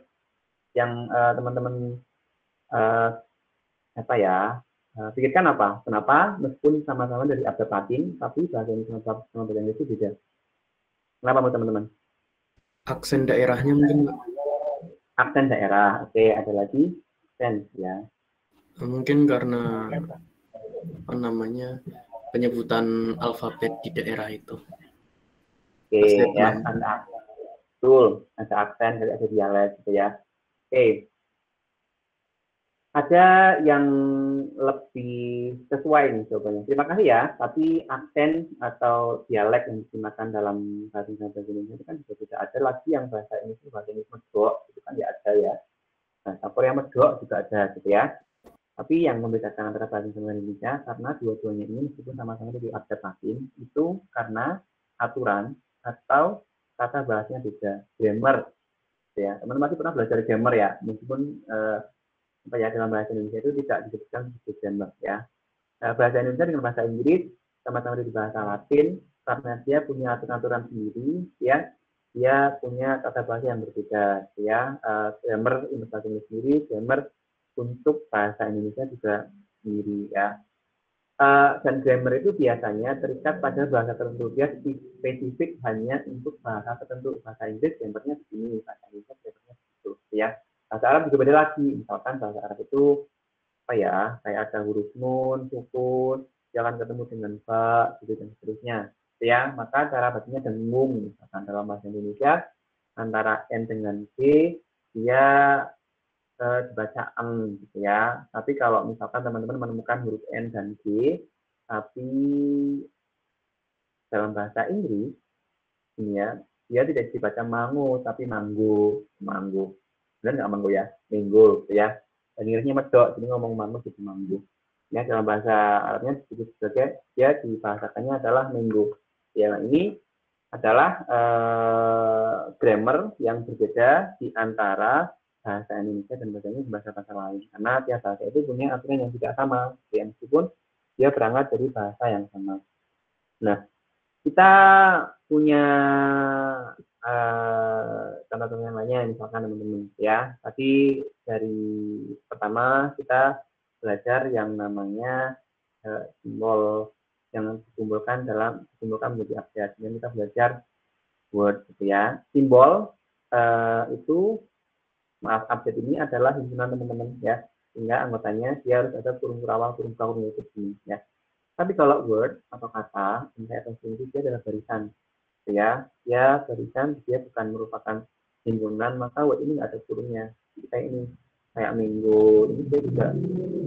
A: yang teman-teman apa ya? Pikirkan apa? Kenapa meskipun sama-sama dari alfabet Latin, tapi bahasa Inggris sama bahasa Inggris itu beda? Kenapa menurut teman-teman?
F: Aksen daerahnya mungkin, Pak.
A: Aksen daerah, oke, ada lagi aksen ya.
F: Mungkin karena apa namanya penyebutan alfabet di daerah itu.
A: Oke, ya, ada betul, ada aksen, ada dialek gitu ya. Oke. Ada yang lebih sesuai nih jawabannya. Terima kasih ya, tapi aksen atau dialek yang digunakan dalam bahasa Indonesia itu kan juga tidak ada lagi yang bahasa Inggris medok, itu kan ya ada ya. Bahasa Korea medok juga ada gitu ya. Tapi yang membedakan antara bahasa Indonesia karena dua-duanya ini meskipun sama-sama dari alfabet Latin itu karena aturan atau kata bahasanya beda, grammar. Ya, teman-teman masih pernah belajar grammar ya, meskipun apa ya dalam bahasa Indonesia itu tidak disebutkan sebagai grammar ya. Bahasa Indonesia dengan bahasa Inggris sama-sama dari bahasa Latin karena dia punya aturan-aturan sendiri ya, dia punya kata bahasa yang berbeda ya. Grammar untuk bahasa Inggris sendiri, grammar untuk bahasa Indonesia juga sendiri ya. Dan grammar itu biasanya terikat pada bahasa tertentu, dia spesifik hanya untuk bahasa tertentu. Bahasa Inggris grammarnya begini, bahasa Indonesia grammarnya begitu ya. Bahasa Arab juga beda lagi, misalkan bahasa Arab itu apa ya, kayak ada huruf nun, sukun, jangan ketemu dengan ba, gitu dan seterusnya ya. Maka cara bacanya dengung, misalkan dalam bahasa Indonesia antara n dengan g dia dibaca eng gitu ya. Tapi kalau misalkan teman-teman menemukan huruf N dan G, tapi dalam bahasa Inggris, ini ya, dia tidak dibaca mango, tapi manggo, manggo. Benar nggak manggo ya? Minggu, gitu ya. Dan Inggrisnya medok, jadi ngomong mango jadi manggo. Ya, dalam bahasa Arabnya disebut sebagai, dia dibahasakannya adalah minggu. Ya, nah ini adalah grammar yang berbeda di antara bahasa Indonesia dan bahasa lain. Karena tiap bahasa itu punya aturan yang tidak sama, ya, meskipun dia berangkat dari bahasa yang sama. Nah, kita punya contoh-contoh yang lainnya, misalkan teman-teman ya. Tadi dari pertama kita belajar yang namanya simbol yang dikumpulkan menjadi abjad. Dan kita belajar word gitu ya. Simbol itu abjad ini adalah himpunan teman-teman ya, sehingga anggotanya dia harus ada kurung awal kurung itu ini ya. Tapi kalau word atau kata atau sendiri dia adalah barisan ya, dia barisan, dia bukan merupakan himpunan, maka word ini nggak ada kurungnya. Kayak ini, kayak minggu ini dia juga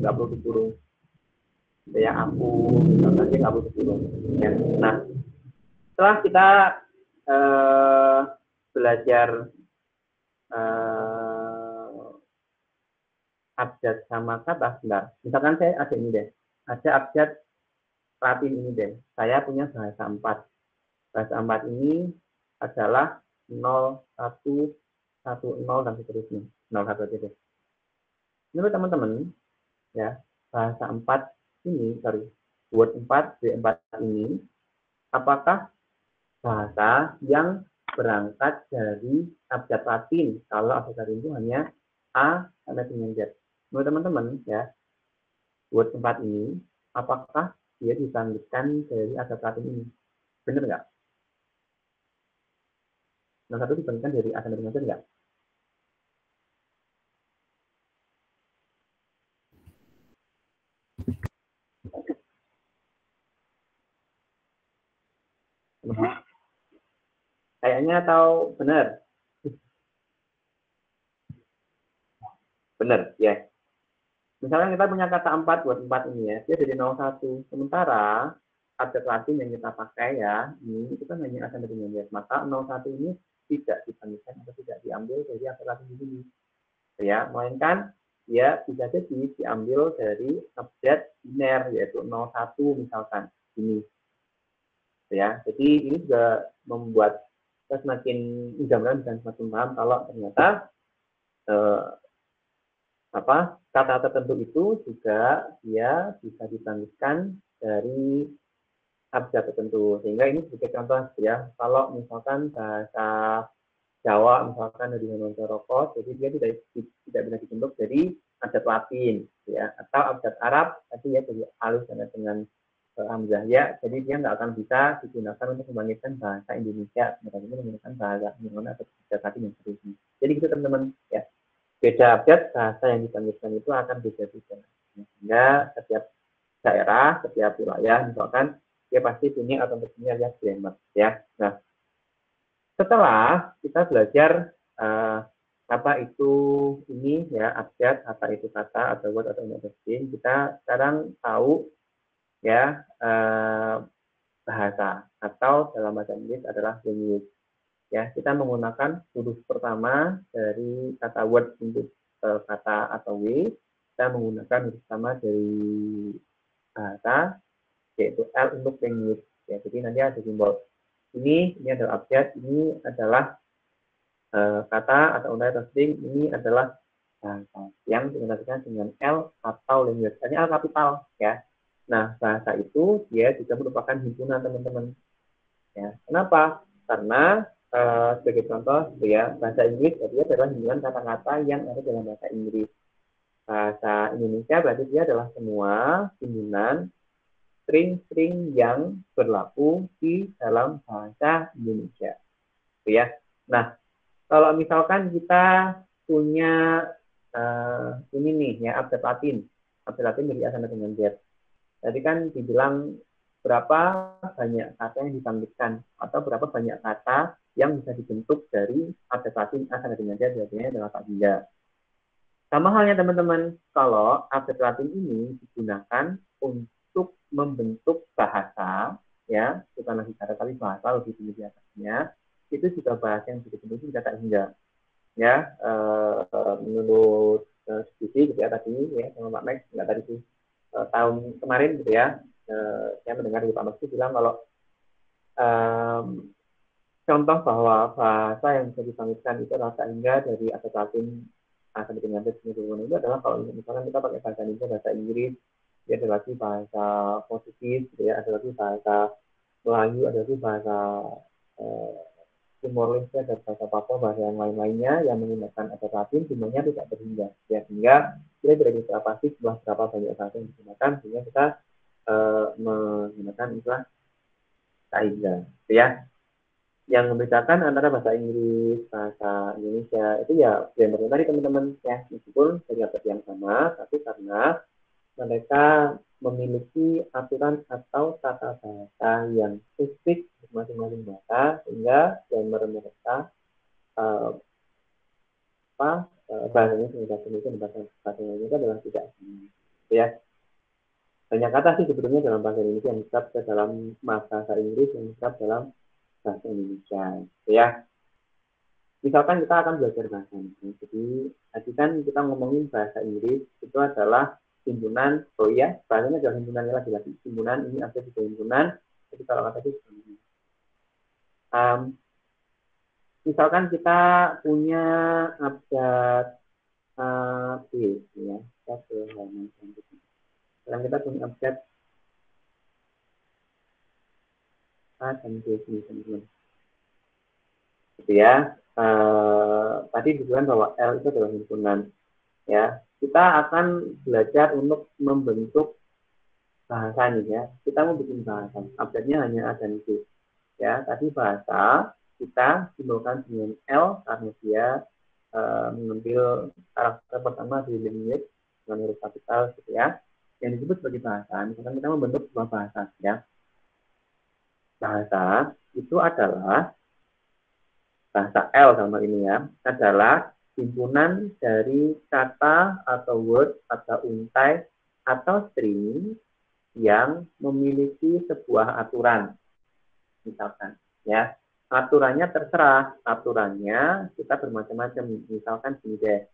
A: nggak perlu dikurung. Kayak aku misalnya dia nggak perlu dikurung ya. Nah, setelah kita belajar abjad sama kata, sebentar. Misalkan saya ada ini deh, ada abjad Latin ini deh. Saya punya bahasa 4. Bahasa 4 ini adalah 0, 1, 1, 0, dan seterusnya. 0, 1 aja deh. Menurut teman-teman, ya, bahasa 4 ini, word 4, D4 ini, apakah bahasa yang berangkat dari abjad Latin? Kalau abjad Latin itu hanya A sampai dengan Z. Menurut teman-teman ya, word 4 ini apakah dia dibangkitkan dari abjad Latin ini? Benar nggak? Nomor 1 dibangkitkan dari A sampai dengan Z nggak? Kayaknya atau benar? Benar, ya. Misalnya kita punya kata 4 buat 4 ini ya, dia jadi 01. Sementara abjad Latin yang kita pakai ya, ini itu kan hanya ada dengan Z. Maka 01 ini tidak dibandingkan atau tidak diambil dari abjad Latin ini. Ya, melainkan ya bisa jadi diambil dari abjad biner yaitu 01 misalkan ini. Ya, jadi ini juga membuat kita semakin menjamin dan semakin paham kalau ternyata kata tertentu itu juga dia bisa dibandingkan dari abjad tertentu. Sehingga ini sebagai contoh ya, kalau misalkan bahasa Jawa misalkan dari Hanover Rokok, jadi dia tidak bisa dibentuk dari abjad Latin ya, atau abjad Arab tadi ya jadi alus dengan hamzah ya, jadi dia nggak akan bisa digunakan untuk membangkitkan bahasa Indonesia, mereka ini menggunakan bahasa Indonesia atau abjad Latin yang seterusnya. Jadi gitu teman-teman ya, beda abjad bahasa yang dibangkitkan itu akan beda-beda. Sehingga setiap daerah, setiap wilayah misalkan dia pasti punya atau punya alias grammar ya. Nah, setelah kita belajar apa itu ini ya abjad, apa itu kata atau word atau string, kita sekarang tahu ya bahasa atau dalam bahasa Inggris adalah language. Ya, kita menggunakan huruf pertama dari kata word untuk kata atau w, kita menggunakan huruf pertama dari bahasa yaitu L untuk language. Ya, jadi nanti ada simbol ini adalah abjad, ini adalah kata atau untai atau string, ini adalah bahasa yang dikendalikan dengan L atau language. Ini L kapital ya. Nah, bahasa itu dia juga merupakan himpunan teman-teman. Ya, kenapa? Karena sebagai contoh ya, bahasa Inggris dia adalah himpunan kata-kata yang ada dalam bahasa Inggris. Bahasa Indonesia berarti dia adalah semua himpunan string-string yang berlaku di dalam bahasa Indonesia. Ya. Nah, kalau misalkan kita punya ini nih ya abjad Latin dari A sampai dengan Z. Tadi kan dibilang berapa banyak kata yang dibangkitkan atau berapa banyak kata yang bisa dibentuk dari abjad Latin A sampai dengan Z, biasanya adalah 4 Sama halnya teman-teman, kalau abjad Latin ini digunakan untuk membentuk bahasa, ya bukan lagi kata tapi bahasa lebih tinggi di atasnya, itu juga bahasa yang dibentuk kata hingga. Ya, menurut studi gitu ya tadi ya sama Pak Max nggak tadi itu tahun kemarin gitu ya, saya mendengar dari Pak Max itu bilang kalau contoh bahwa bahasa yang bisa dibangkitkan itu adalah hingga dari abjad Latin sampai dengan Z itu adalah kalau misalkan kita pakai bahasa Indonesia, bahasa Inggris, dia ada lagi bahasa Portugis, gitu ya, ada lagi bahasa Melayu, ada lagi bahasa Timor Leste, ada bahasa Papua, bahasa yang lain-lainnya yang menggunakan abjad Latin, jumlahnya tidak berhingga. Ya, sehingga kita tidak bisa pasti jumlah berapa banyak bahasa yang digunakan, sehingga kita menggunakan istilah hingga. Ya, yang membedakan antara bahasa Inggris, bahasa Indonesia itu ya grammar tadi teman-teman ya, meskipun dari abjad yang sama, tapi karena mereka memiliki aturan atau tata bahasa yang spesifik masing-masing bahasa, sehingga grammar mereka bahasanya bahasa Indonesia dan bahasa Indonesia adalah tidak sama. Ya, banyak kata sih sebetulnya dalam bahasa Indonesia yang diserap ke dalam bahasa Inggris yang diserap dalam bahasa Indonesia. Ya, misalkan kita akan belajar bahasa Inggris. Jadi tadi kan kita ngomongin bahasa Inggris itu adalah himpunan, bahasanya adalah himpunan lagi-lagi himpunan, ini ada juga himpunan. Jadi kalau kata itu misalkan kita punya abjad B ya, sekarang kita punya abjad A dan B ini teman-teman. Gitu ya. Tadi dibilang bahwa L itu adalah himpunan. Ya, kita akan belajar untuk membentuk bahasa nih ya. Kita mau bikin bahasa, abjadnya hanya A dan B. Ya, tadi bahasa kita simbolkan dengan L karena dia mengambil karakter pertama di language dengan huruf kapital gitu ya. Yang disebut sebagai bahasa. Misalkan kita membentuk sebuah bahasa ya. Bahasa itu adalah bahasa L sama ini ya, adalah himpunan dari kata atau word atau untai atau string yang memiliki sebuah aturan. Misalkan, ya, aturannya terserah, aturannya kita bermacam-macam. Misalkan gini deh,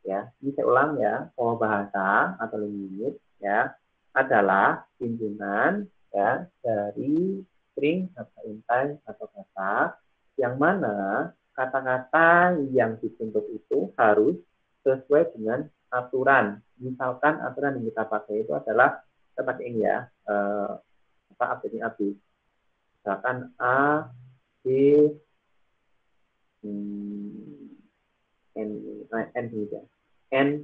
A: ya, ini saya ulang ya, bahwa bahasa atau unit ya adalah himpunan ya dari string kata intai atau kata yang mana kata-kata yang dibentuk itu harus sesuai dengan aturan. Misalkan aturan yang kita pakai itu adalah kita pakai ini ya, update AB. Misalkan A, B, N juga. N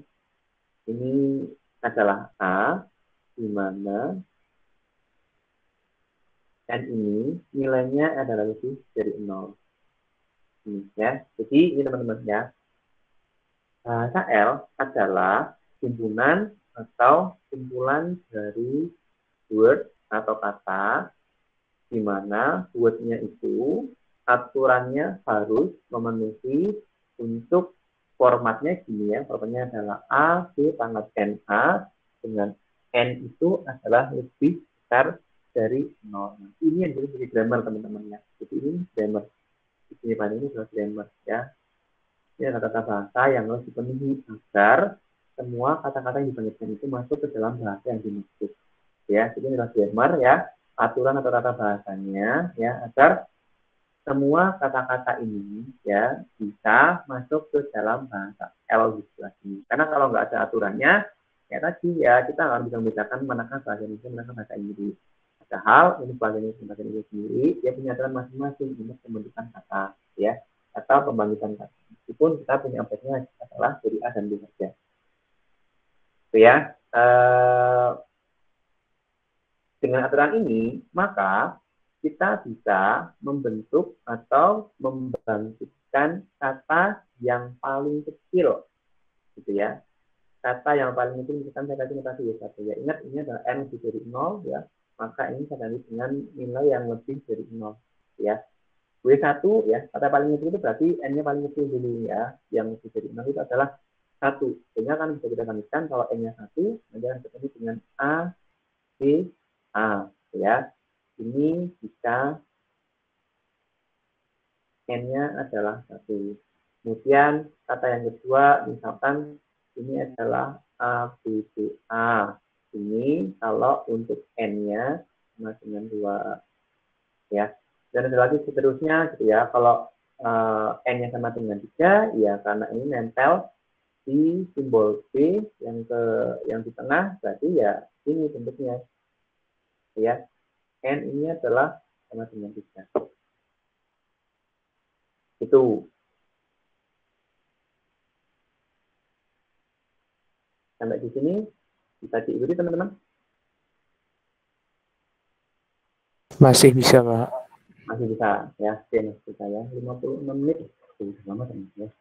A: ini adalah A, di mana N ini nilainya adalah lebih dari 0. Ini, ya. Jadi ini teman-teman ya. Bahasa L adalah himpunan atau kumpulan dari word atau kata di mana word-nya itu aturannya harus memenuhi untuk formatnya gini ya, formatnya adalah A, B, pangkat NA dengan N itu adalah lebih besar dari 0. Nah, ini yang jadi grammar teman-teman ya. Jadi ini grammar. Ini adalah grammar ya. Ini adalah kata bahasa yang harus dipenuhi agar semua kata-kata yang dibandingkan itu masuk ke dalam bahasa yang dimaksud. Ya, jadi ini adalah grammar ya, aturan atau kata bahasanya ya, agar semua kata-kata ini ya bisa masuk ke dalam bahasa L gitu lagi. Karena kalau nggak ada aturannya, ya tadi ya kita nggak bisa membedakan manakah bahasa Indonesia, manakah bahasa Inggris. Padahal ini bahasa Inggris sendiri, dia punya aturan masing-masing untuk pembentukan kata, ya, atau pembangkitan kata. Meskipun kita punya objeknya adalah dari A dan B saja. Itu ya. Dengan aturan ini, maka kita bisa membentuk atau membangkitkan kata yang paling kecil, gitu ya. Kata yang paling kecil, misalkan saya kasih notasi ya, ya. Ingat ini adalah n lebih dari 0 ya, maka ini saya ganti dengan nilai yang lebih dari 0 ya. W1 ya, kata paling kecil itu berarti n-nya paling kecil dulu ya, yang lebih dari 0 itu adalah 1. Sehingga kan bisa kita bandingkan kalau n-nya 1, nanti akan ketemu dengan A, B, A ya. Ini bisa n-nya adalah 1. Kemudian kata yang kedua, misalkan ini adalah A, B, B, A. Ini kalau untuk n-nya sama dengan 2. Ya. Dan ada lagi seterusnya gitu ya. Kalau n-nya sama dengan 3, ya karena ini nempel di simbol B yang di tengah, berarti ya ini bentuknya. Ya. N ini adalah sama dengan 3. Itu. Sampai di sini bisa diikuti teman-teman?
E: Masih bisa, Pak.
A: Masih bisa ya. Oke, masih bisa ya. 56 menit. Sudah lama teman ya.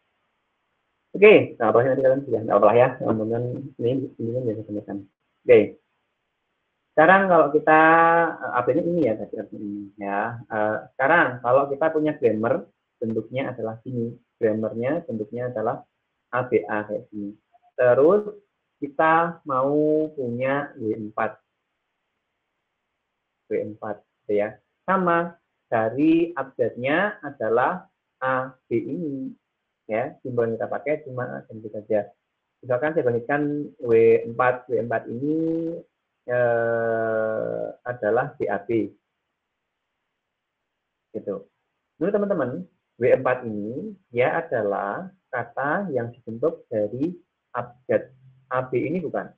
A: Oke, nah apa nanti kalian sudah nggak apa ya. Kemudian ini kan biasa teman. Oke. Sekarang kalau kita update ini ya tadi ini ya. Sekarang kalau kita punya grammar, bentuknya adalah ini. Grammarnya bentuknya adalah ABA kayak gini. Terus kita mau punya W4 gitu ya. Sama dari update-nya adalah AB ini ya. Simbol yang kita pakai cuma A dan B saja. Misalkan saya bandingkan W4 ini adalah BAB gitu. Menurut teman-teman, W4 ini ya adalah kata yang dibentuk dari abjad. AB ini bukan?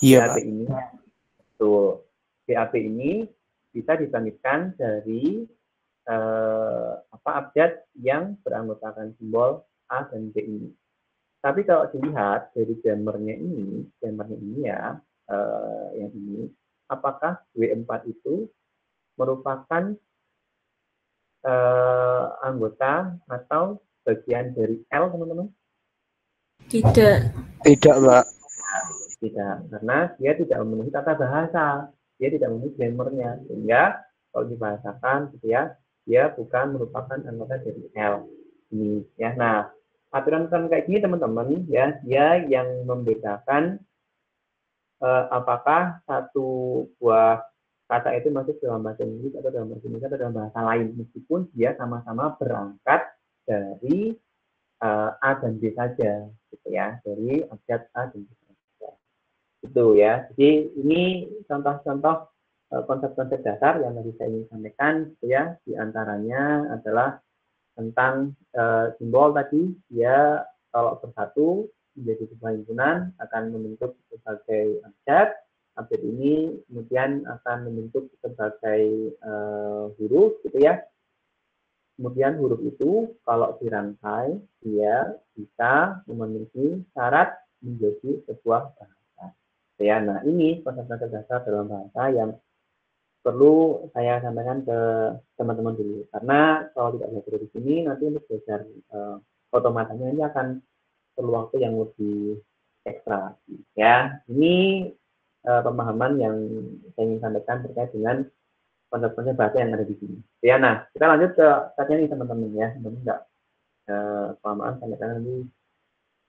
E: Iya,
A: BAB
E: Pak.
A: ini tuh. BAB ini bisa dibangkitkan dari abjad yang beranggotakan simbol A dan B ini. Tapi kalau dilihat dari grammarnya ini ya, yang ini, apakah W4 itu merupakan anggota atau bagian dari L, teman-teman?
C: Tidak.
E: Tidak, Pak.
A: Tidak, karena dia tidak memenuhi tata bahasa, dia tidak memenuhi grammarnya, sehingga kalau dibahasakan, gitu ya, dia bukan merupakan anggota dari L. Ini, ya. Nah, aturan kayak gini teman-teman ya, dia yang membedakan apakah satu buah kata itu masuk dalam bahasa Inggris atau dalam bahasa Indonesia atau dalam bahasa lain, meskipun dia sama-sama berangkat dari A dan B saja, gitu ya, dari abjad A dan B saja. Itu ya. Jadi ini contoh-contoh konsep-konsep dasar yang tadi saya ingin sampaikan, gitu ya. Di antaranya adalah tentang simbol tadi, dia kalau bersatu menjadi sebuah himpunan akan membentuk sebagai abjad. Abjad ini kemudian akan membentuk sebagai huruf, gitu ya. Kemudian huruf itu kalau dirangkai dia bisa memenuhi syarat menjadi sebuah bahasa. Ya, nah ini konsep-konsep dasar dalam bahasa yang perlu saya sampaikan ke teman-teman dulu. Karena kalau tidak belajar di sini nanti untuk belajar otomatisnya ini akan perlu waktu yang lebih ekstra. Ya, ini pemahaman yang saya ingin sampaikan terkait dengan konsep-konsep bahasa yang ada di sini. Ya, nah kita lanjut ke saatnya nih teman-teman ya, teman-teman nggak kelamaan sampai nanti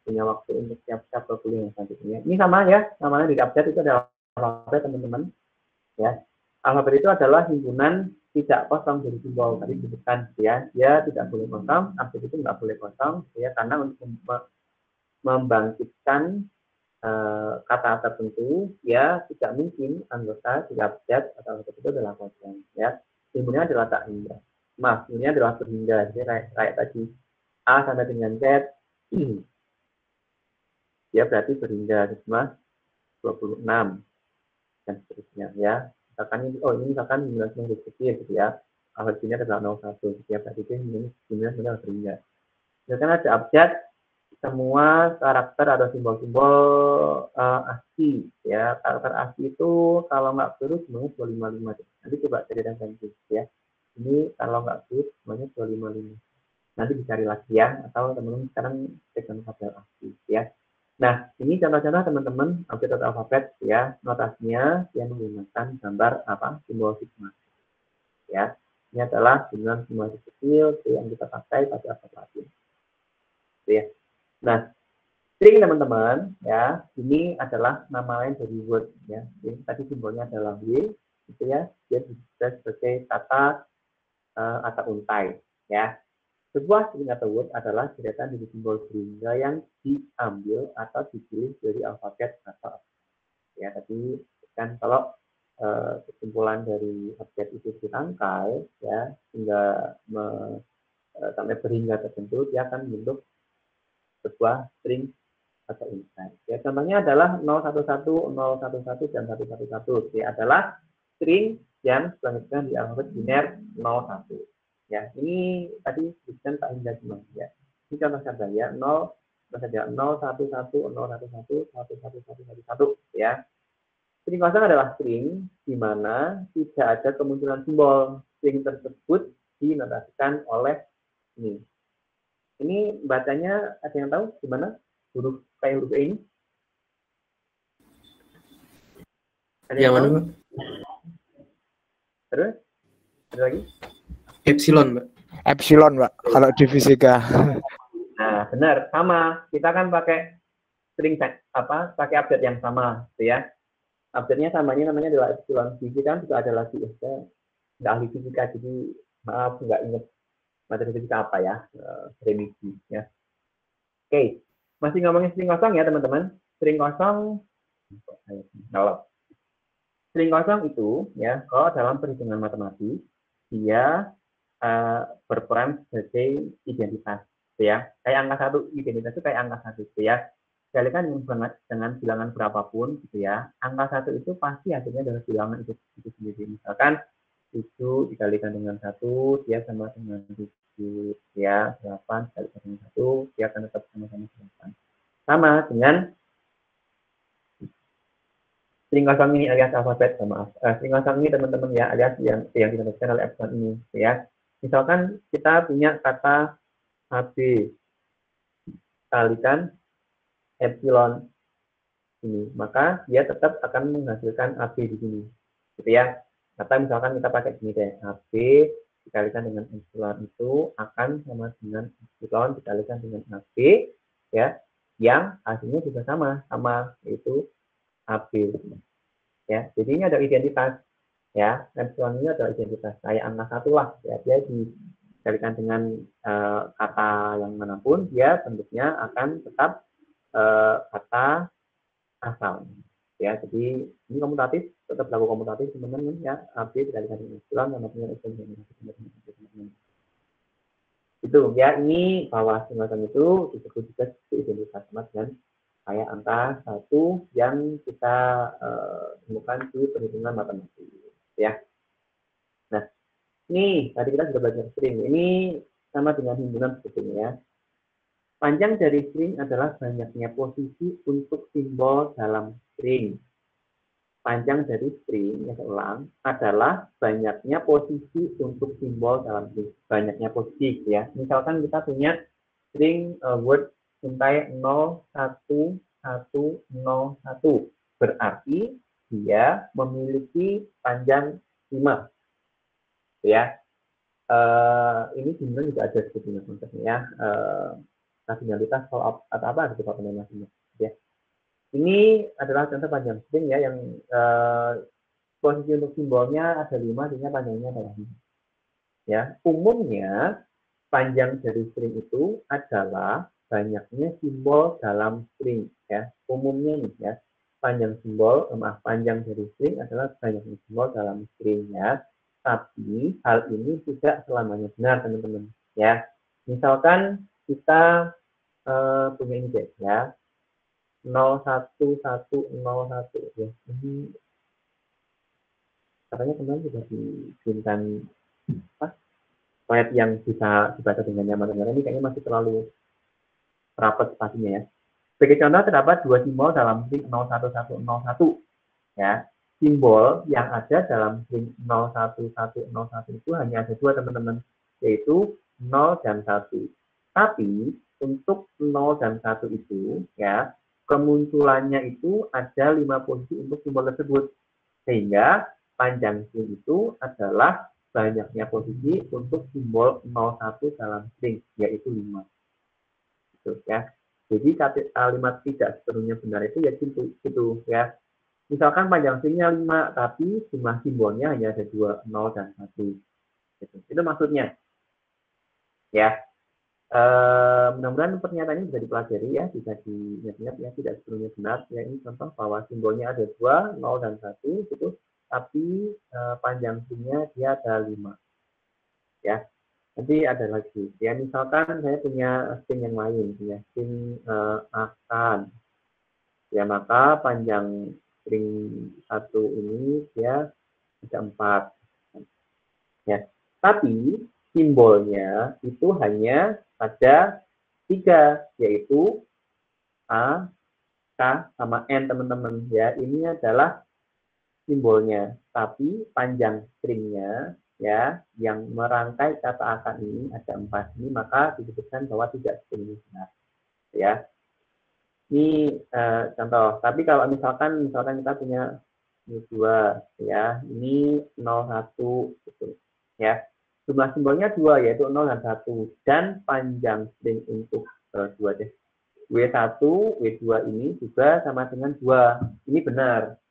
A: punya waktu untuk siap-siap ke kuliah yang selanjutnya. Ini sama ya, namanya di abjad itu adalah alfabet teman-teman. Ya, alfabet itu adalah himpunan tidak kosong dari simbol tadi disebutkan ya, dia tidak boleh kosong, abjad itu nggak boleh kosong ya, karena untuk membangkitkan kata tertentu ya tidak mungkin anggota di abjad atau abjad itu adalah kosong ya. Himpunannya adalah tak hingga. Maaf, ini adalah berhingga. Jadi kayak tadi A sampai dengan Z ya berarti berhingga cuma 26 dan seterusnya ya. Misalkan ini misalkan 19 huruf kecil gitu ya. Alfabet ini adalah 01 gitu ya, berarti itu 19 adalah berhingga. Misalkan ada abjad, semua karakter atau simbol-simbol ASCII ya. Karakter ASCII itu kalau nggak turut semuanya 255. Nanti coba cari dan ganti ya. Ini kalau nggak turut semuanya 255. Nanti dicari lagi ya, atau teman-teman sekarang pegang tabel ASCII ya. Nah, ini contoh-contoh teman-teman abjad atau alfabet ya. Notasinya yang menggunakan gambar apa? Simbol sigma. Ya. Ini adalah dengan simbol kecil yang kita pakai pada alfabet Latin. Ya. Nah, string teman-teman ya, ini adalah nama lain dari word ya. Jadi tadi simbolnya adalah W, gitu ya. Dia bisa sebagai kata atau untai ya. Sebuah string atau word adalah deretan dari simbol berhingga yang diambil atau dipilih dari alfabet atau ya. Tadi kan kalau kesimpulan dari abjad itu dirangkai ya hingga sampai berhingga tertentu, dia akan membentuk sebuah string atau untai. Ya, contohnya adalah 011, 011 dan 111. Ya, adalah string yang selanjutnya di alfabet biner 01. Ya, ini tadi disebutkan tak hingga semua. Ya, ini contoh saja ya 0 saja 011, 011, 11111. Ya, string kosong adalah string di mana tidak ada kemunculan simbol. String tersebut dinotasikan oleh ini. Ini bacanya ada yang tahu gimana? Huruf kayak huruf E ini? Ada yang
F: mana,
A: tahu?
F: Mbak?
A: Terus? Ada lagi?
F: Epsilon, Mbak.
E: Epsilon, Mbak, kalau di fisika.
A: Nah, benar, sama. Kita kan pakai string pakai abjad yang sama, gitu ya. Abjadnya samanya namanya adalah epsilon. Di kan juga ada lagi, saya nggak ahli fisika, jadi maaf nggak ingat materi fisika apa ya, remisi ya. Oke, masih ngomongin string kosong ya teman-teman. String kosong, string kosong itu ya kalau dalam perhitungan matematik dia berperan sebagai identitas, ya. Kayak angka 1, identitas itu kayak angka 1, ya. Dikalikan dengan bilangan berapapun, gitu ya. Angka 1 itu pasti hasilnya adalah bilangan itu sendiri. Misalkan 7 dikalikan dengan 1, dia sama dengan 7, ya. 8 dikalikan dengan 1, dia akan tetap sama-sama 8. Sama dengan string kosong ini alias alfabet, maaf. String kosong ini teman-teman ya, alias yang dinamakan oleh epsilon ini, ya. Misalkan kita punya kata AB kalikan epsilon ini, maka dia tetap akan menghasilkan AB di sini, gitu ya. Kata misalkan kita pakai gini deh, AB dikalikan dengan epsilon itu akan sama dengan epsilon dikalikan dengan AB, ya, yang hasilnya juga sama yaitu AB. Ya, jadi ini ada identitas, ya, epsilon ini adalah identitas kayak angka 1 lah, ya, dia dikalikan dengan kata yang manapun, dia bentuknya akan tetap kata asal. Ya, jadi ini komutatif, tetap berlaku komutatif teman-teman, ya, AB dikalikan dengan epsilon sama dengan epsilon. Itu ya, ini bahwa semacam itu disebut juga identitas sama dengan kayak angka 1 yang kita temukan di perhitungan matematik, ya. Nah, ini tadi kita sudah belajar string. Ini sama dengan himpunan sebetulnya. Panjang dari string adalah banyaknya posisi untuk simbol dalam string. Panjang dari string, ya, saya ulang, adalah banyaknya posisi untuk simbol dalam string. Banyaknya posisi, ya. Misalkan kita punya string word sampai 01101, berarti dia memiliki panjang 5. Ya. Ini sebenarnya juga ada sebetulnya konsepnya, ya. Kardinalitas atau apa gitu Pak namanya, ya. Ini adalah contoh panjang string, ya, yang posisi untuk simbolnya ada 5, sehingga panjangnya adalah 5. Ya, umumnya panjang dari string itu adalah banyaknya simbol dalam string, ya. Umumnya nih, ya, panjang dari string adalah banyaknya simbol dalam string, ya. Tapi hal ini tidak selamanya benar, teman-teman, ya. Misalkan kita punya ini, ya, 01101, ya. Ini katanya kemarin sudah dibikinkan slide yang bisa dibaca dengan nyaman. Ini kayaknya masih terlalu rapat spasinya, ya. Sebagai contoh, terdapat 2 simbol dalam string 01101, ya. Simbol yang ada dalam string 01101 itu hanya ada 2, teman-teman, yaitu 0 dan 1. Tapi untuk 0 dan 1 itu, ya, kemunculannya itu ada 5 posisi untuk simbol tersebut. Sehingga panjang string itu adalah banyaknya posisi untuk simbol 01 dalam string, yaitu 5. Gitu, ya. Jadi kalimat tidak sepenuhnya benar itu ya gitu, ya. Misalkan panjang stringnya 5, tapi jumlah simbolnya hanya ada 2, 0 dan 1. Gitu. Itu maksudnya. Ya. Mudah-mudahan pernyataannya bisa dipelajari, ya, bisa diingat-ingat, ya, tidak sepenuhnya benar. Ya, ini contoh bahwa simbolnya ada 2, 0 dan 1 gitu, tapi panjang stringnya dia ada 5. Ya. Nanti ada lagi. Ya, misalkan saya punya string yang lain, ya, string akan. Ya, maka panjang string 1 ini dia ada 4. Ya. Tapi simbolnya itu hanya ada 3, yaitu A, K, sama N, teman-teman, ya. Ini adalah simbolnya, tapi panjang stringnya, ya, yang merangkai kata akan ini ada 4 ini, maka disebutkan bahwa tidak sepenuhnya benar, ya. Ini contoh. Tapi kalau misalkan kita punya 2, ya, ini 01 gitu, ya. Jumlah simbolnya 2, yaitu 0 dan 1, dan panjang string untuk 2 deh. W1, W2 ini juga sama dengan 2. Ini benar.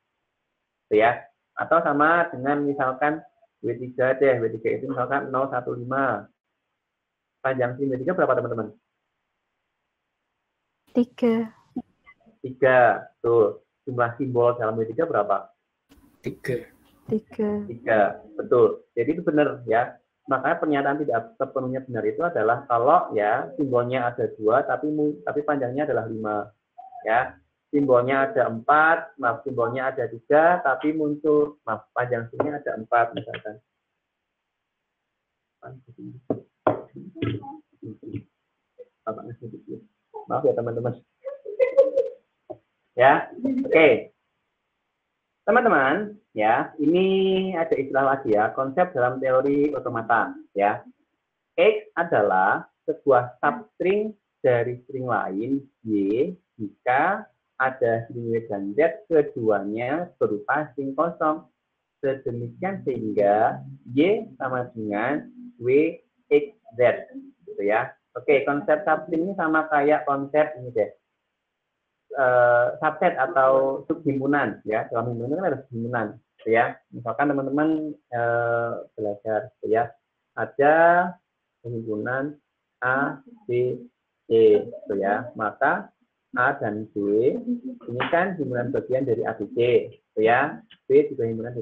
A: Ya. Atau sama dengan misalkan W3 deh. W3 itu misalkan 015. Panjang string W3 berapa, teman-teman?
C: 3.
A: 3. Tuh. Jumlah simbol dalam W3 berapa?
F: 3.
A: 3. Betul. Jadi itu benar, ya. Makanya pernyataan tidak sepenuhnya benar itu adalah kalau, ya, simbolnya ada 2 tapi panjangnya adalah 5, ya. Simbolnya ada 4, simbolnya ada 3 tapi panjang stringnya ada 4 misalkan. Maaf ya, teman-teman. Ya. Oke. Teman-teman, ya, ini ada istilah lagi, ya, konsep dalam teori otomata, ya. X adalah sebuah substring dari string lain Y jika ada string Y dan Z keduanya berupa string kosong. Sedemikian sehingga Y sama dengan W, X, Z. Gitu ya. Oke, konsep substring ini sama kayak konsep ini deh. Subset atau subhimpunan ya. Dalam himpunan kan ada subhimpunan gitu ya. Misalkan teman-teman belajar gitu ya. Ada himpunan A, B, C gitu ya. Maka A dan B ini kan himpunan bagian dari A, B, C gitu ya. B juga himpunan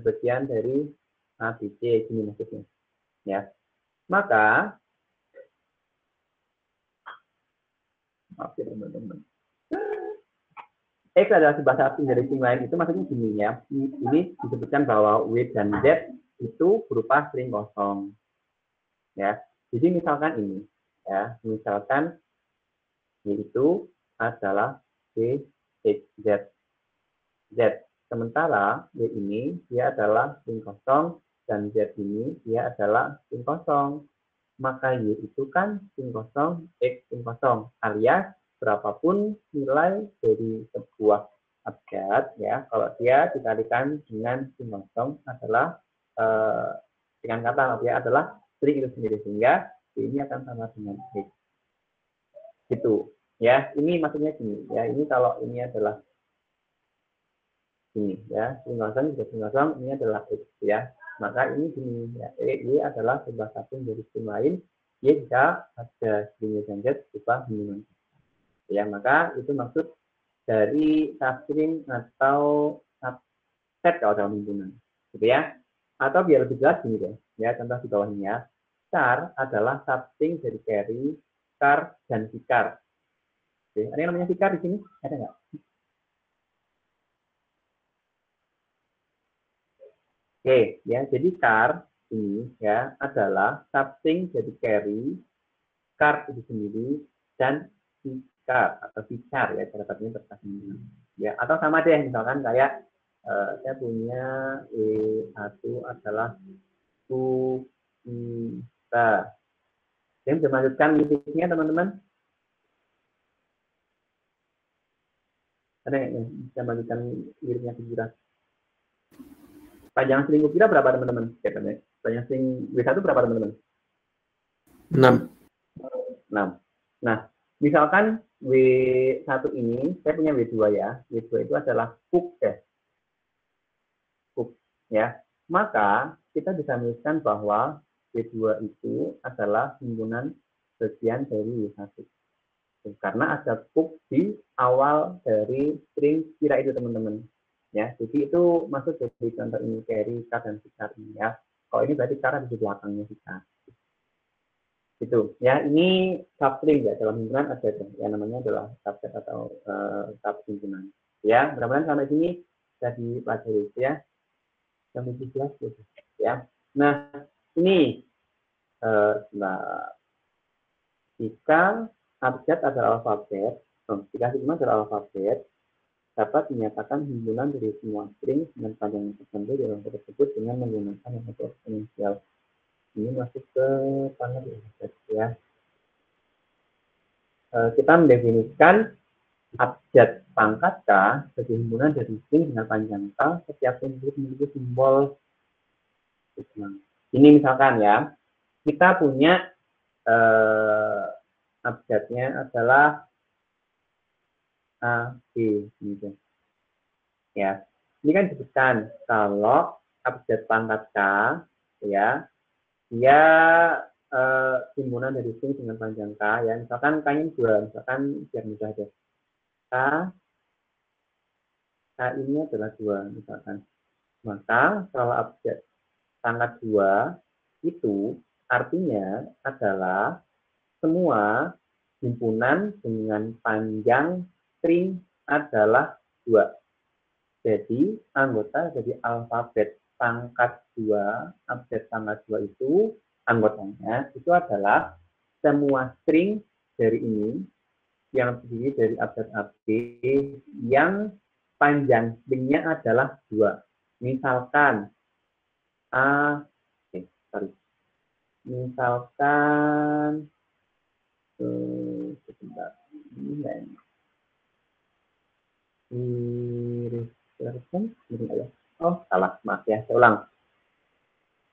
A: bagian dari A, B, C ini maksudnya ya. Maka maaf ya teman-teman. X adalah sebuah substring dari string lain itu maksudnya gini ya. Ini disebutkan bahwa W dan Z itu berupa string kosong. Ya. Jadi misalkan ini ya, misalkan yaitu adalah W, X, Z. Z. Sementara Y ini dia adalah string kosong dan Z ini dia adalah string kosong. Maka Y itu kan string kosong, X string kosong, alias berapapun nilai dari sebuah abjad ya, kalau dia dikalikan dengan string kosong adalah dengan kata ya adalah string itu sendiri, sehingga Y ini akan sama dengan X. Gitu ya. Ini maksudnya gini ya, ini kalau ini adalah ini ya, string kosong juga string kosong, ini adalah X ya. Maka ini gini ya, Y adalah sebuah substring dari string lain, Y jika ada string dan Z berupa himpunan. Ya, maka itu maksud dari substring atau subset kalau dalam himpunan, gitu ya. Atau biar lebih jelas gini deh, ya contoh di bawahnya, char adalah substring dari carry, char dan vicar. Oke, ada yang namanya vicar di sini? Ada nggak? Oke, ya jadi char ini ya adalah substring dari carry, char itu sendiri dan vicar atau vicar ya cara bacanya terkasih ya, atau sama deh misalkan kayak saya punya E1 adalah kita. Saya bisa melanjutkan liriknya teman-teman. Ada yang bisa melanjutkan liriknya Kira? Panjang string Kira berapa teman-teman? Panjang string W1 berapa teman-teman?
F: 6.
A: Nah, misalkan W1 ini, saya punya W2 ya. W2 itu adalah hook ya. Hook ya. Maka kita bisa menuliskan bahwa W2 itu adalah himpunan bagian dari W1. Karena ada hook di awal dari string Kira itu teman-teman. Ya, jadi itu maksud dari contoh ini carry, char dan vicar ini ya. Kalau ini berarti char di belakangnya vicar. Itu ya, ini substring ya, dalam himpunan ada yang namanya adalah subset atau subhimpunan ya. Mudah-mudahan sampai sini sudah dipelajari ya, sampai 17 ya. Nah ini jika abjad adalah alfabet, jika himpunan adalah alfabet, dapat dinyatakan himpunan dari semua string dengan panjang tertentu di dalam tersebut dengan menggunakan metode eksponensial. Ini masuk ke panel ya. Kita mendefinisikan abjad pangkat K sebagai himpunan dari string dengan panjang K setiap memiliki simbol. Ini misalkan ya, kita punya abjadnya adalah A, B, gitu. Ya, ini kan disebutkan kalau abjad pangkat K, ya, dia himpunan dari string dengan panjang K, ya, misalkan K-nya 2, misalkan biar mudah aja. K ini adalah 2, misalkan. Maka kalau abjad pangkat 2 itu artinya adalah semua himpunan dengan panjang string adalah 2. Jadi anggota dari alfabet pangkat 2, abjad pangkat 2 itu anggotanya itu adalah semua string dari ini yang terdiri dari abjad AB yang panjang stringnya adalah 2. Misalkan misalkan sebentar oh salah, maaf ya, saya ulang.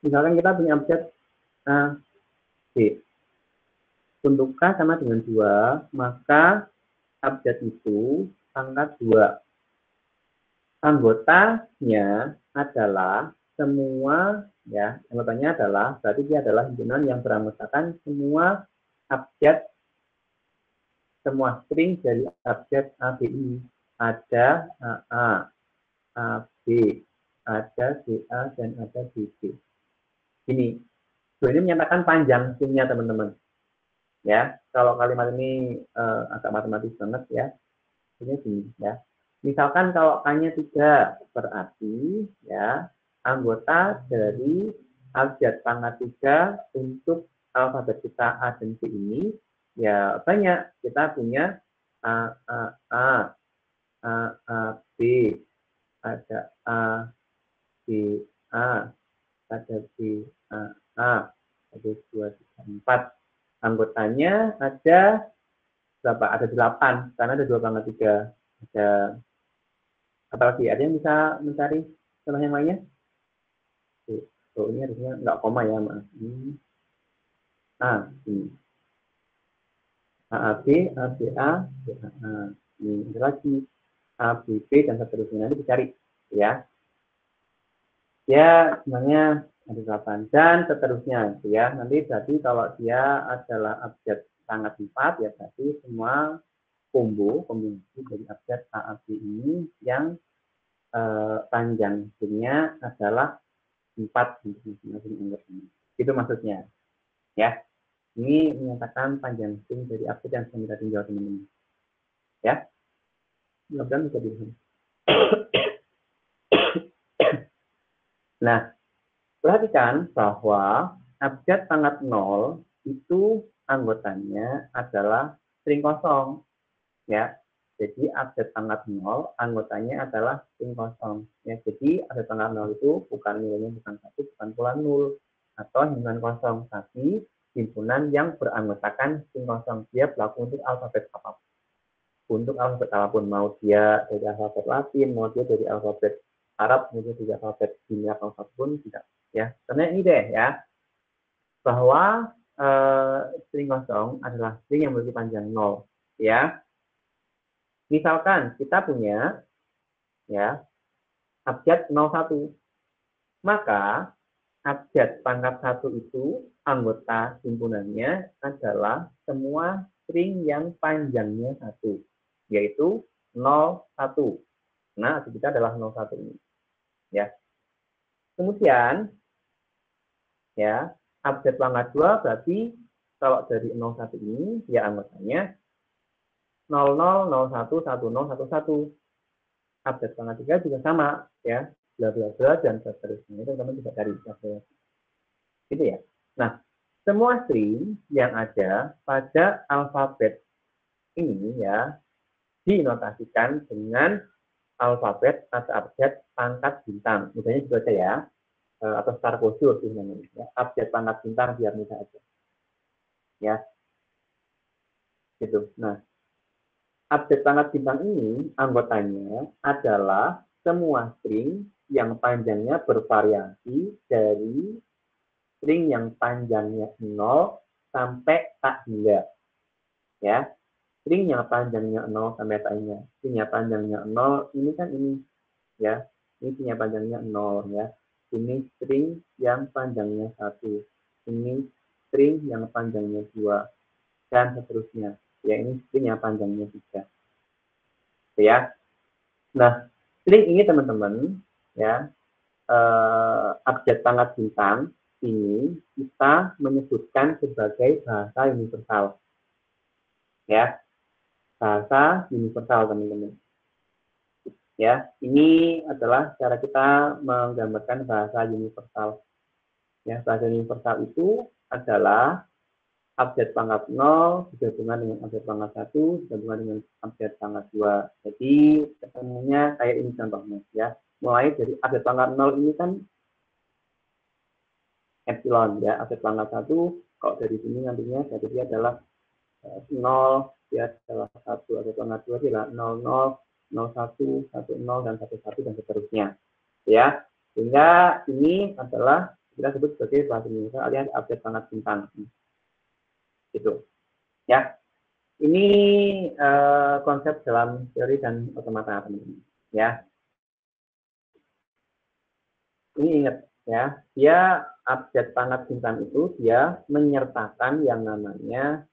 A: Misalkan kita punya abjad A, B. Untuk K sama dengan 2, maka abjad itu pangkat 2. Anggotanya adalah semua, ya, anggotanya adalah, berarti dia adalah himpunan yang beranggotakan semua abjad, semua string dari abjad A, B ini. Ada AA, AB, ada BA, dan ada BB. Ini menyatakan panjang stringnya, teman-teman. Ya, kalau kalimat ini agak matematis banget ya. Ini gini ya. Misalkan kalau K-nya 3, berarti ya anggota dari abjad pangkat 3 untuk alfabet kita A dan B ini ya banyak. Kita punya A, B, ada A, B, A, ada B, A, ada 2, 3, 4. Anggotanya ada berapa? Ada 8, karena ada 2 pangkat 3. Ada apalagi, ada yang bisa mencari contoh yang lainnya? Oh, ini harusnya nggak koma ya, maaf. Ini A, B, A, B, A, B, A. Ini ada lagi A, B, B, dan seterusnya. Nanti dicari ya. Ya, sebenarnya ada 8 dan seterusnya ya. Nanti berarti kalau dia adalah abjad pangkat 4 ya berarti semua kombinasi dari abjad A, B ini yang panjang stringnya adalah 4 untuk masing-masing anggotanya. Itu maksudnya. Ya. Ini menyatakan panjang string dari abjad yang sedang kita tinjau, teman-teman. Ya. Mudah-mudahan bisa dilihat. Nah, perhatikan bahwa abjad pangkat 0 itu anggotanya adalah string kosong. Ya. Jadi abjad pangkat 0 anggotanya adalah string kosong. Ya, jadi abjad pangkat 0 itu bukan nilainya bukan 1, bukan pula 0 atau himpunan kosong, tapi himpunan yang beranggotakan string kosong. Dia berlaku untuk alfabet apapun. Untuk alfabet apapun, mau dia dari alfabet Latin, mau dia dari alfabet Arab, mau dia dari alfabet Cina apapun tidak. Ya, karena ini deh ya bahwa string kosong adalah string yang memiliki panjang 0. Ya. Misalkan kita punya ya abjad 01, maka abjad pangkat 1 itu anggota himpunannya adalah semua string yang panjangnya 1, yaitu 01. Nah, kita adalah 01 ini. Ya. Kemudian ya, abjad pangkat 2 berarti kalau dari 01 ini ya anggotanya 00, 01, 10, 11. Abjad pangkat 3 juga sama ya, bla bla bla dan seterusnya. Itu teman-teman bisa cari. Gitu ya. Nah, semua string yang ada pada alfabet ini ya dinotasikan dengan alfabet atau abjad pangkat bintang. Misalnya juga aja ya, atau star code ya. Abjad pangkat bintang biar mudah aja. Ya. Gitu. Nah, abjad pangkat bintang ini anggotanya adalah semua string yang panjangnya bervariasi dari string yang panjangnya 0 sampai tak hingga. Ya. String yang panjangnya 0 sampai tak hingga. String yang panjangnya 0 ini kan ini ya. Ini string yang panjangnya 0 ya. Ini string yang panjangnya 1. Ini string yang panjangnya 2 dan seterusnya. Ya, ini string yang panjangnya 3. Ya. Nah, string ini teman-teman ya abjad pangkat bintang ini kita menyebutkan sebagai bahasa universal. Ya. Bahasa universal, teman-teman. Ya, ini adalah cara kita menggambarkan bahasa universal. Ya, bahasa universal itu adalah abjad pangkat 0 digabungkan dengan abjad pangkat 1 digabungkan dengan abjad pangkat 2. Jadi ketemunya kayak ini contohnya ya. Mulai dari abjad pangkat 0 ini kan epsilon ya, abjad pangkat 1 kalau dari sini nantinya jadi dia adalah 0, dia adalah 1, abjad pangkat 2 adalah 00, 01, 10 dan 11 dan seterusnya. Ya. Sehingga ini adalah kita sebut sebagai bahasa Indonesia alias objek pangkat bintang. Gitu. Ya. Ini konsep dalam teori dan otomata, teman-teman. Ya. Ini ingat ya, dia objek pangkat bintang itu dia menyertakan yang namanya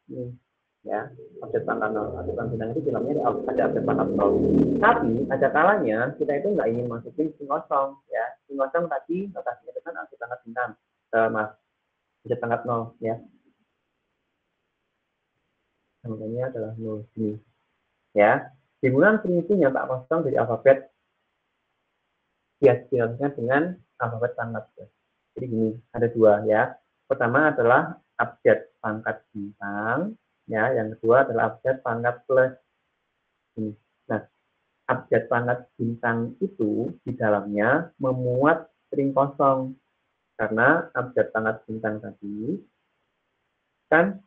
A: ya, objek pangkat 0. Objek pangkat bintang itu dalamnya ada objek pangkat 0. Tapi ada kalanya kita itu nggak ingin masukin string kosong ya. String kosong tadi notasinya dengan objek pangkat bintang. Objek pangkat 0 ya. Namanya adalah 0 ini. Ya. Dimulai string itu nyetak kosong dari alfabet biasanya dengan alfabet pangkat. Jadi gini, ada dua ya. Pertama adalah abjad pangkat bintang, ya. Yang kedua adalah abjad pangkat plus. Ini. Nah, abjad pangkat bintang itu di dalamnya memuat string kosong. Karena abjad pangkat bintang tadi kan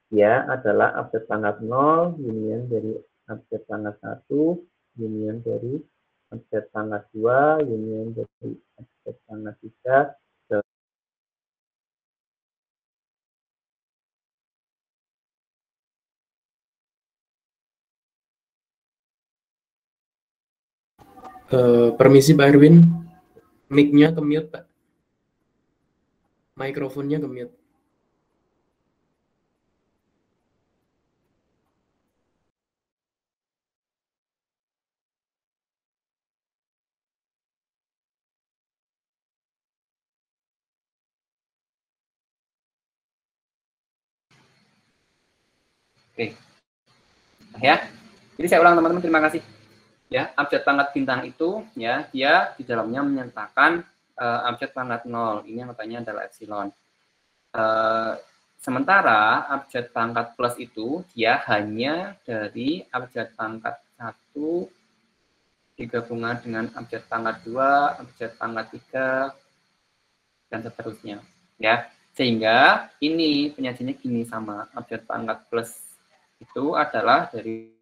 A: dia adalah abjad pangkat 0 union dari abjad pangkat 1 union dari abjad pangkat 2 union dari abjad pangkat 3
F: Permisi Pak Erwin, mic-nya ke-mute Pak. Mikrofonnya ke-mute.
A: Oke. Nah, ya. Jadi saya ulang teman-teman, terima kasih. Ya, abjad pangkat bintang itu ya, dia di dalamnya menyertakan abjad pangkat 0. Ini yang katanya adalah epsilon. Sementara abjad pangkat plus itu dia hanya dari abjad pangkat 1 digabungan dengan abjad pangkat 2, abjad pangkat 3 dan seterusnya. Ya. Sehingga ini penyajiannya gini sama abjad pangkat plus itu adalah dari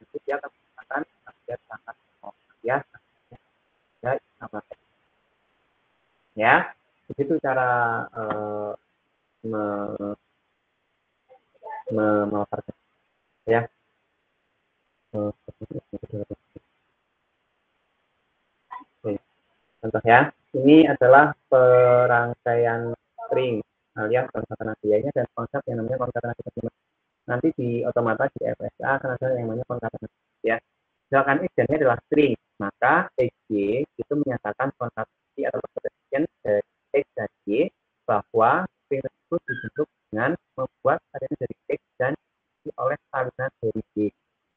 A: itu dia akan menggunakan abjad pangkat 0 ya. Ya, begitu cara memaparkan ya. Contoh ya, ini adalah perangkaian string alias konkatenasi dan konsep yang namanya konkatenasi. Nanti di otomata di FSA akan ada yang namanya konkatenasi ya. Misalkan x dan y adalah string, maka xy itu menyatakan konkatenasi atau pertensian dari x dan y bahwa string tersebut dibentuk dengan membuat salinan dari x dan y oleh salinan dari y.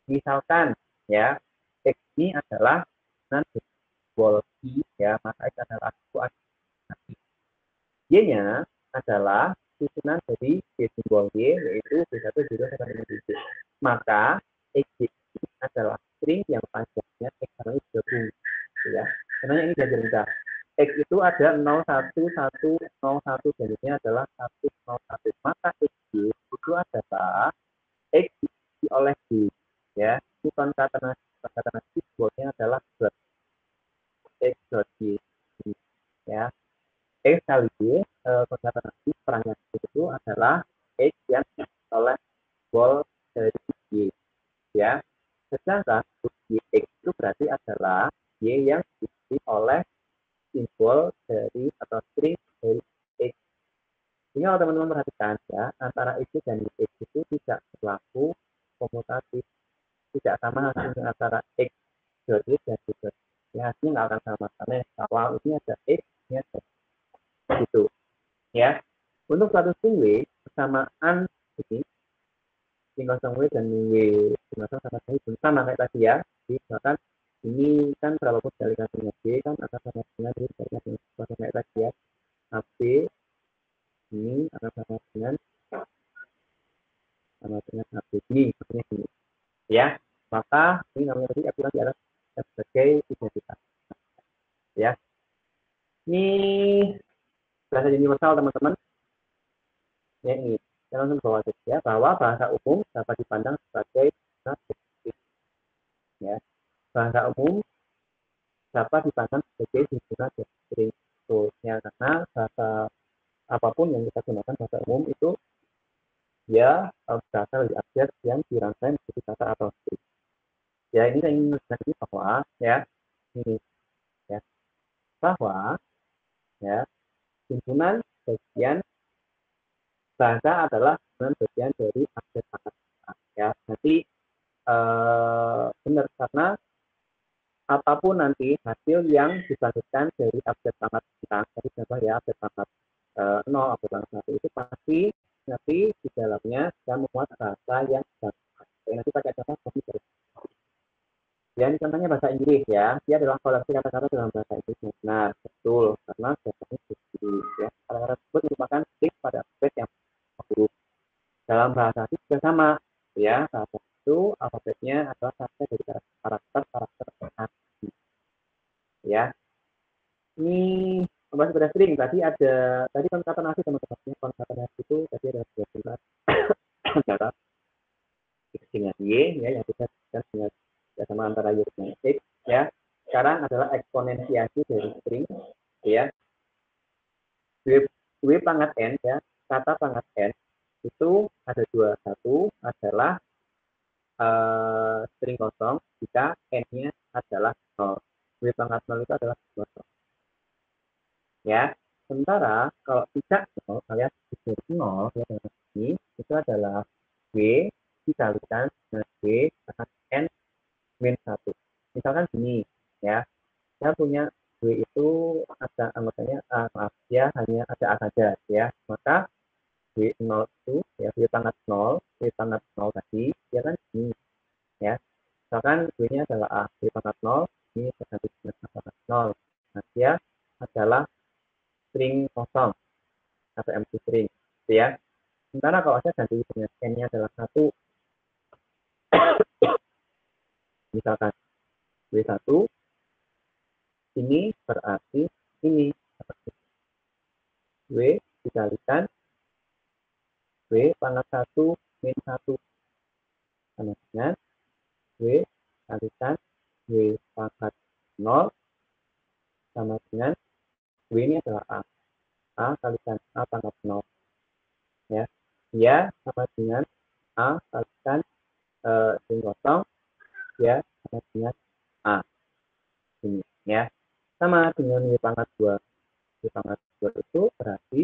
A: Misalkan ya, x ini adalah salinan dari simbol y ya, maka x adalah y-nya adalah susunan dari y simbol y yaitu B1, B2, sampai dengan B7. Maka x adalah string yang panjangnya x sama y gabung, ya. Karena ini belajar mudah. X itu ada 0, 1, 1, 0, 1, dan ini adalah 1, 0, 1. Maka x itu adalah x diisi oleh y, ya. Ini konkatenasi simbolnya adalah x dot y, ya. X kali y, konkatenasi perangkat itu adalah x yang oleh simbol dari y, ya. Sedangkan y x itu berarti adalah y yang diisi oleh simbol dari atau string dari x. Ini kalau teman-teman perhatikan ya, antara x dan y itu tidak berlaku komutatif, tidak sama hasilnya antara x dot y dan y dot y. Hasilnya nggak akan sama karena awal ini ada x, ini ada gitu, ya. Untuk satu string w persamaan ini string kosong w dan w kosong sama kayak tadi ya. Jadi misalkan ini kan berapapun kalikan y kan akan sama dengan kalikan kosong kayak tadi ya. AB ini akan sama dengan AB ini, maksudnya ini, ya. Maka ini namanya tadi epsilon di atas sebagai identitas, ya. Ini bahasa universal teman-teman. Ya, ini saya langsung bawa saja bahwa bahasa umum dapat dipandang sebagai ya, bahasa umum dapat dipandang sebagai himpunan dari string. Ya, karena bahasa apapun yang kita gunakan bahasa umum itu dia berasal dari objek yang dirangkai menjadi kata atau string. Ya, ini saya ingin menunjukkan ini bahwa ya ini ya bahwa ya himpunan bagian bahasa adalah himpunan bagian dari objek kata. Ya, nanti benar karena apapun nanti hasil yang dibangkitkan dari objek sangat bintang, jadi contoh ya objek sangat 0, objek sangat 1 itu pasti nanti di dalamnya bisa memuat bahasa yang bangkit. Nanti pakai contoh seperti itu. Ya, ini contohnya bahasa Inggris ya, dia adalah koleksi kata-kata dalam bahasa Inggris. Nah, betul, karena bahasanya begitu ya. Kata-kata tersebut merupakan stick pada alfabet yang huruf. Dalam bahasa itu juga sama ya, bahasa itu alfabetnya adalah satu dari karakter asli. Ya, ini membahas pada string tadi konkatenasi teman-teman. Konkatenasi itu tadi ada dua jelas kata x dengan y ya yang bisa dengan sama antara y dengan x ya. Sekarang adalah eksponensiasi dari string ya. W pangkat n ya, kata pangkat n itu ada dua. Satu adalah string kosong jika n-nya adalah 0. W pangkat 0 itu adalah kosong. Ya, sementara kalau tidak 0 alias 0 ya ini itu adalah W dikalikan dengan W pangkat n min 1. Misalkan gini ya, saya punya W itu ada anggotanya ya hanya ada A saja ya, maka W0 itu ya W pangkat 0 tadi dia kan ini ya, misalkan W-nya adalah A, W pangkat 0 ini tergantung dengan A pangkat 0. Nah, dia adalah string kosong atau empty string ya. Sementara kalau saya ganti dengan n-nya adalah 1 misalkan W1 ini berarti ini W dikalikan W pangkat 1 min 1 sama dengan W kalikan W pangkat 0 sama dengan W ini adalah A kalikan A pangkat 0 ya. Dia sama dengan A kalikan string kosong ya sama dengan A ini ya, sama dengan W pangkat 2. W pangkat 2 itu berarti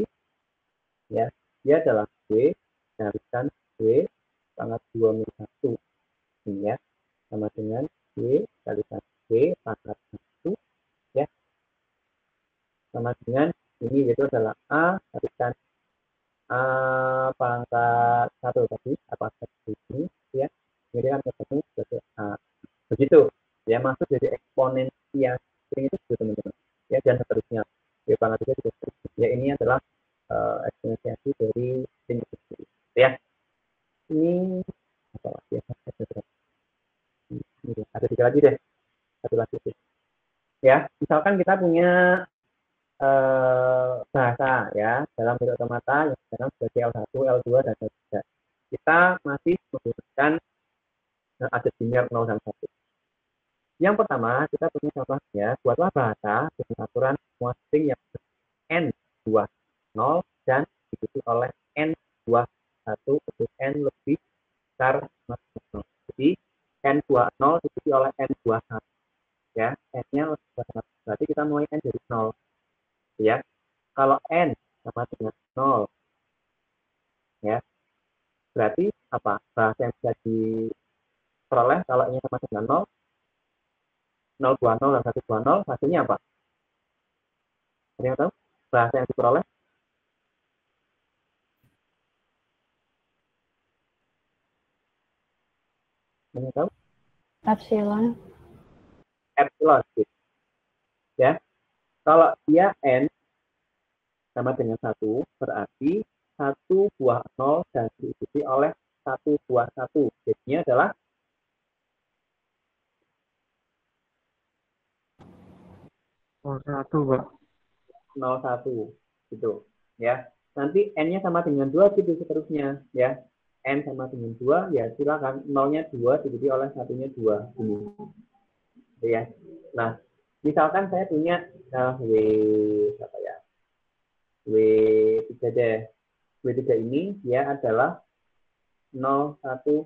A: ya dia adalah W kalikan W pangkat 2 min 1 ini ya, sama dengan W kalikan W pangkat 1 ya, sama dengan ini itu adalah A kalikan A pangkat 1 tadi apa ini ya, ini kan ketemu sebagai A begitu ya, masuk dari eksponensiasi string itu teman-teman ya, dan seterusnya W pangkat 3 juga ya. Ini adalah eksponensiasi dari string itu ya. Ini apa lagi ya, ada tiga lagi deh, satu lagi sih ya. Misalkan kita punya bahasa ya dalam bentuk otomata yang sekarang sebagai L1, L2 dan L3. Kita masih menggunakan adat linear 0 dan 1. Yang pertama kita punya contohnya, buatlah bahasa dengan aturan semua string yang n buah 0 dan diikuti oleh n buah 1 untuk n lebih besar 0. Jadi n buah 0 diikuti oleh n buah 1 ya, n-nya lebih besar 1. Berarti kita mulai n dari 0 ya. Kalau n sama dengan 0 ya, berarti apa bahasa yang bisa diperoleh kalau ini sama dengan 0 020 dan 120 hasilnya apa? Ada yang tahu bahasa yang diperoleh? Ada yang tahu?
D: Epsilon.
A: Epsilon ya. Kalau dia n sama dengan 1 berarti 1 buah 0 dan diikuti oleh 1 buah 1. Jadinya adalah
E: 01, Pak.
A: 01 gitu ya. Nanti n-nya sama dengan 2 gitu seterusnya ya. N sama dengan 2 ya silakan 0-nya 2 diikuti oleh 1-nya 2 ini. Ya. Nah, Misalkan saya punya W apa ya? W3 deh. W3 ini dia adalah 0101.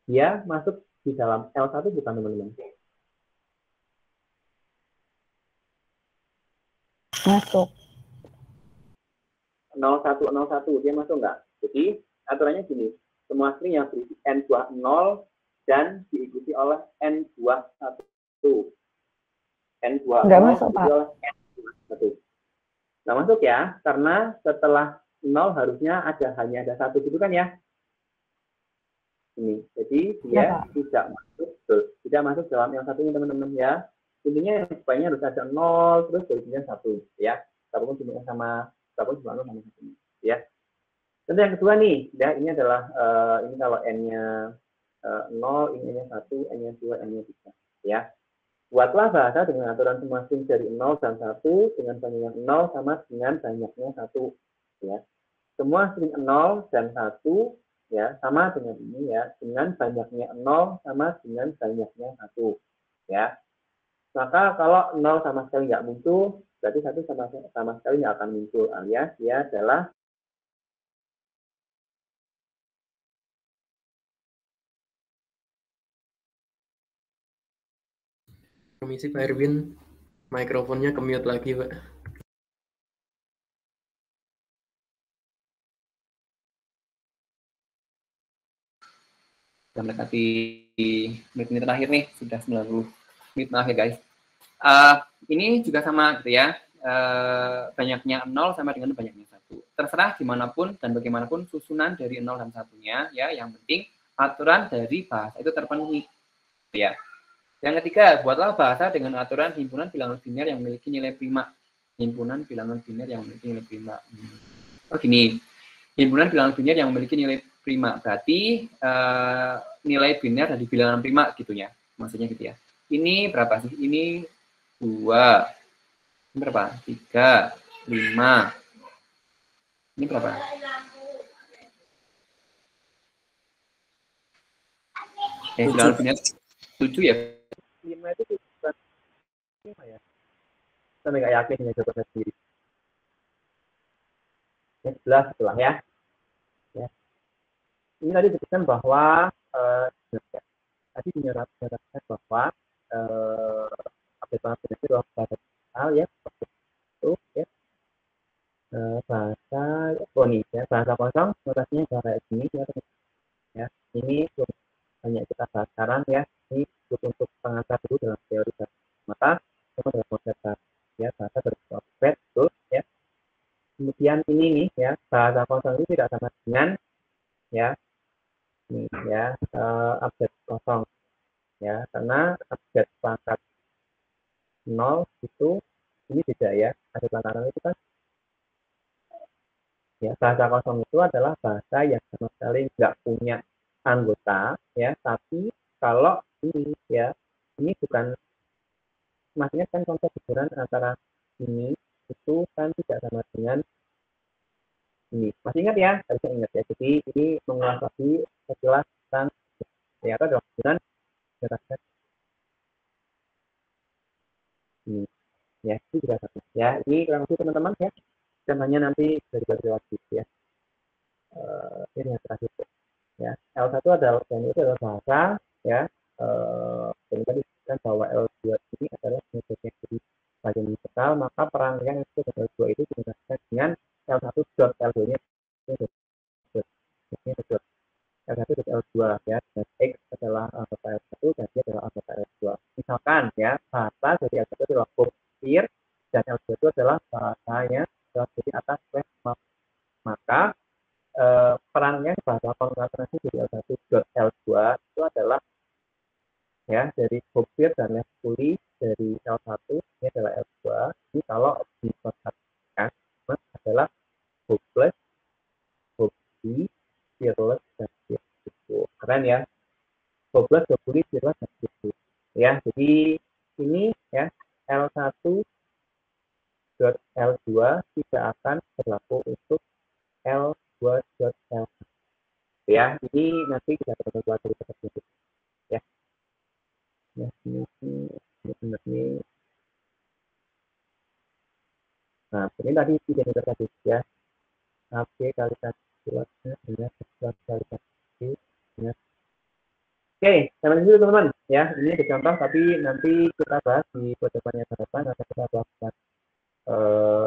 A: Dia masuk di dalam L1 bukan teman-teman?
G: Masuk.
A: 0101 dia masuk nggak? Jadi aturannya gini, semua string yang berisi n buah 0 dan diikuti oleh n buah 1. N buah
G: Nggak
A: 0
G: masuk, Pak.
A: diikuti oleh n buah 1. Nggak masuk ya, karena setelah 0 harusnya hanya ada 1 gitu kan ya? Ini, jadi dia tidak masuk dalam yang satunya teman-teman ya. Intinya supaya harus ada 0 terus berikutnya 1 ya. Walaupun jumlahnya sama, walaupun jumlahnya sama 1 ya. Tentu yang kedua nih, ya ini adalah ini kalau n-nya 0, ini n-nya 1, n-nya 2, n-nya 3 ya. Buatlah bahasa dengan aturan semua string dari 0 dan 1 dengan banyaknya 0 sama dengan banyaknya 1 ya. Semua string 0 dan 1 ya sama dengan ini ya, dengan banyaknya 0 sama dengan banyaknya 1 ya. Maka kalau 0 sama sekali nggak muncul, berarti 1 sama sekali nggak akan muncul, alias dia adalah
F: Permisi Pak Erwin, mikrofonnya ke-mute lagi Pak.
A: sudah mendekati menit-menit terakhir nih, sudah 90 menit terakhir guys. Ini juga sama gitu ya, banyaknya 0 sama dengan banyaknya 1. Terserah dimanapun dan bagaimanapun susunan dari 0 dan 1-nya ya, yang penting aturan dari bahasa itu terpenuhi ya. Yang ketiga, buatlah bahasa dengan aturan himpunan bilangan biner yang memiliki nilai prima. Himpunan bilangan biner yang memiliki nilai prima. Oh gini, himpunan bilangan biner yang memiliki nilai prima. Berarti nilai biner dari bilangan prima gitu ya. Maksudnya gitu ya. Ini berapa sih? Ini 2. Ini berapa? 3, 5. Ini berapa? Bilangan biner 7 ya. 5 itu bukan 5 ya. Sampai nggak yakin ya jawabannya sendiri. 11 setelah ya. Ini tadi disebutkan bahwa tadi dinyatakan bahwa update bahasa itu adalah bahasa digital ya, itu ya. Bahasa ya, bahasa kosong notasinya kayak gini ya. Ini banyak kita bahas sekarang ya. Ini untuk pengantar dulu dalam teori bahasa. Maka itu adalah konsep ya, bahasa berkonsep betul ya. Kemudian ini nih ya, bahasa kosong itu tidak sama dengan ya ini ya update kosong ya, karena update pangkat 0 itu ini beda ya. Ada pangkat itu kan ya, bahasa kosong itu adalah bahasa yang sama sekali nggak punya anggota ya, tapi kalau ini ya, ini bukan, maksudnya kan konsep hubungan antara ini itu kan tidak sama dengan ini. Masih ingat ya? Harusnya ingat ya. Jadi ini mengulas lagi istilah tentang ya, atau adalah hubungan berdasarkan ini. Ya, itu juga satu. Ya, ini kurang lebih teman-teman ya. Contohnya nanti dari lagi ya. Ini yang terakhir ya. L1 adalah bahasa ya. Dan tadi disebutkan bahwa L2 ini adalah metode dari bagian digital, maka perangkaian itu L2 itu digunakan dengan L1.L2-nya ini betul. L1 dan L2 ya, dan X adalah anggota L1 dan dia adalah anggota L2. Misalkan ya, bahasa dari L1 adalah Shakespeare dan L2 itu adalah bahasanya dari atas ke maka perangnya bahasa konsentrasi dari L1.L2 itu adalah ya dari Shakespeare dan Leslie dari L1 ini adalah L2. Ini kalau dikonsentrasikan adalah hopeless, hopeless, fearless, dan fearful. Keren ya, hopeless, hopeless, fearless, dan fearful. Ya, jadi ini ya L1 L2 tidak akan berlaku untuk L2.L1. Ya, ini nanti kita akan pelajari seperti itu. Ya. Ya, ini benar nih. Nah, ini tadi identitas tadi ya. AB kali kuatnya dengan X kali dengan. Oke, sampai di situ teman-teman ya. Ini ada contoh, tapi nanti kita bahas di pertemuan hadapan atau kita bahas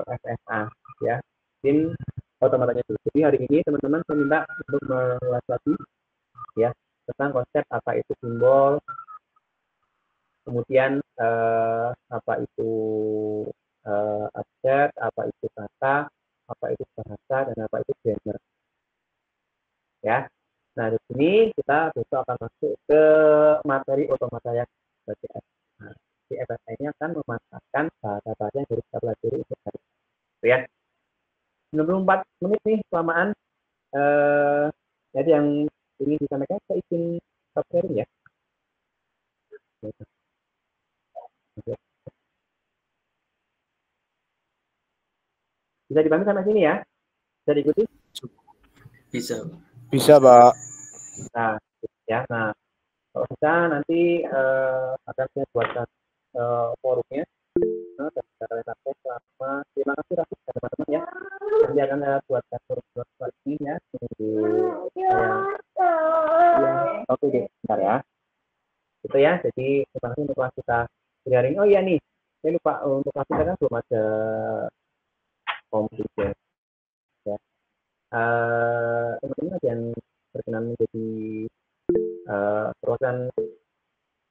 A: FSA ya. Mungkin otomatisnya dulu. Jadi hari ini teman-teman saya minta untuk mengulas lagi ya tentang konsep apa itu simbol, kemudian apa itu objek, apa itu kata, apa itu bahasa, dan apa itu grammar. Ya. Nah, di sini kita besok akan masuk ke materi otomata yang sebagai FSA. Di FSA ini akan memanfaatkan bahasa-bahasa yang harus kita pelajari untuk hari ini. Ya. 94 menit nih kelamaan. Jadi yang ingin disampaikan saya izin stop sharing ya. Bisa dipahami sampai sini ya? Bisa diikuti?
F: Bisa.
E: Bisa, Pak.
A: Nah, ya. Nah, kalau bisa nanti akan saya buatkan forumnya. Nah, dan kita kalian akses selama. Terima kasih Raffi dan teman-teman ya. Nanti akan saya buatkan forum ini ya. Oke deh, bentar ya. Itu ya. Jadi terima kasih untuk kelas kita sharing. Oh iya nih, saya lupa untuk kelas kita kan belum ada kompetisi ya. Teman-teman ada yang berkenan menjadi perwakilan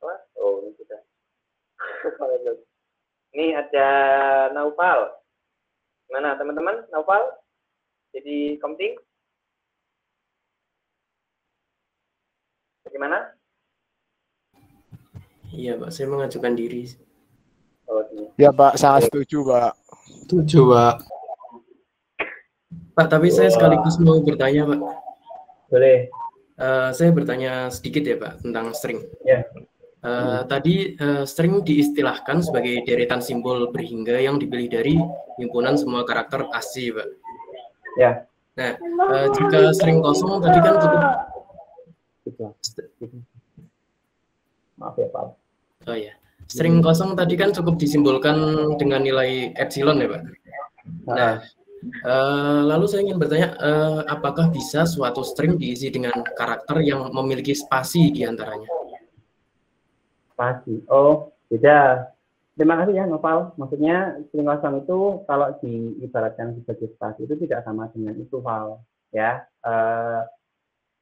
A: apa? Oh ini sudah. Ini ada Naufal. Mana teman-teman? Naufal jadi komting? Bagaimana?
F: Iya, Pak. Saya mengajukan diri.
A: Oh, ini.
E: Ya, Pak, sangat setuju, Pak.
G: Setuju, Pak.
F: Pak, tapi saya sekaligus mau bertanya, Pak.
A: Boleh.
F: Saya bertanya sedikit ya, Pak, tentang string.
A: Ya.
F: Tadi string diistilahkan sebagai deretan simbol berhingga yang dipilih dari himpunan semua karakter asli, Pak.
A: Ya.
F: Nah, jika string kosong tadi kan cukup.
A: Maaf ya, Pak.
F: Oh ya, string kosong tadi kan cukup disimbolkan dengan nilai epsilon ya, Pak. Nah, lalu saya ingin bertanya, apakah bisa suatu string diisi dengan karakter yang memiliki spasi di antaranya?
A: Spasi. Oh, beda. Terima kasih ya, Noval. Maksudnya string kosong itu kalau diibaratkan sebagai spasi itu tidak sama dengan itu, Val. Ya.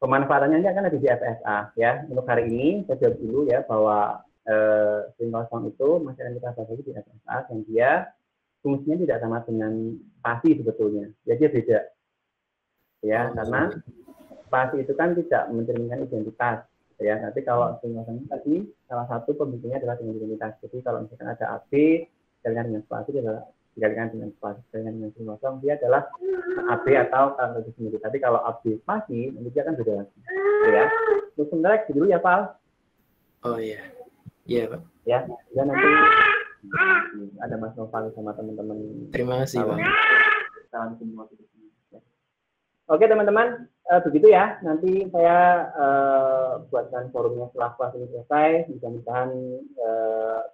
A: Pemanfaatannya akan ada di FSA ya. Untuk hari ini saya jawab dulu ya bahwa string kosong itu masih akan kita bahas lagi di FSA dan dia fungsinya tidak sama dengan spasi sebetulnya. Jadi dia beda. Ya, karena spasi itu kan tidak mencerminkan identitas ya. Nanti kalau string kosong tadi salah satu pembentuknya adalah dengan identitas. Jadi kalau misalkan ada AB dikalikan dengan spasi dia adalah dikalikan dengan spasi dengan string kosong dia adalah AB atau karakter sendiri. Tapi kalau AB spasi nanti dia akan beda lagi. Ya. Terus sebentar dulu ya, Val.
F: Oh iya. Iya, Pak.
A: Ya, dan nanti ada Mas Noval sama teman-teman.
F: Terima kasih, Pak.
A: Salam semua. Oke, teman-teman, begitu ya. Nanti saya buatkan forumnya setelah kelas ini selesai. Mudah-mudahan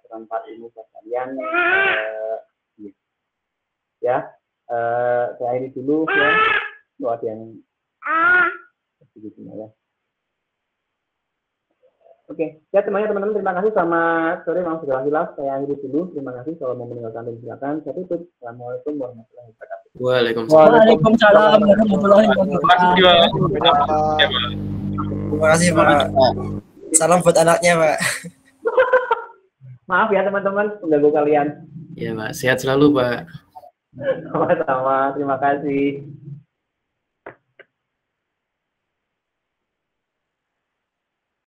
A: bermanfaat ilmu buat kalian. Ya, saya akhiri dulu ya. Buat yang begitu ya. Oke, ya teman-teman terima kasih. Selamat sore, maaf segala hilaf. Saya akhiri dulu. Terima kasih. Kalau mau meninggalkan dan silakan. Saya tutup. Assalamualaikum warahmatullahi wabarakatuh.
B: Waalaikumsalam warahmatullahi wabarakatuh.
G: Terima kasih, Pak. Salam buat anaknya, Pak.
A: Maaf ya teman-teman, mengganggu kalian.
F: Iya, Pak. Sehat selalu, Pak.
A: Sama-sama. Terima kasih.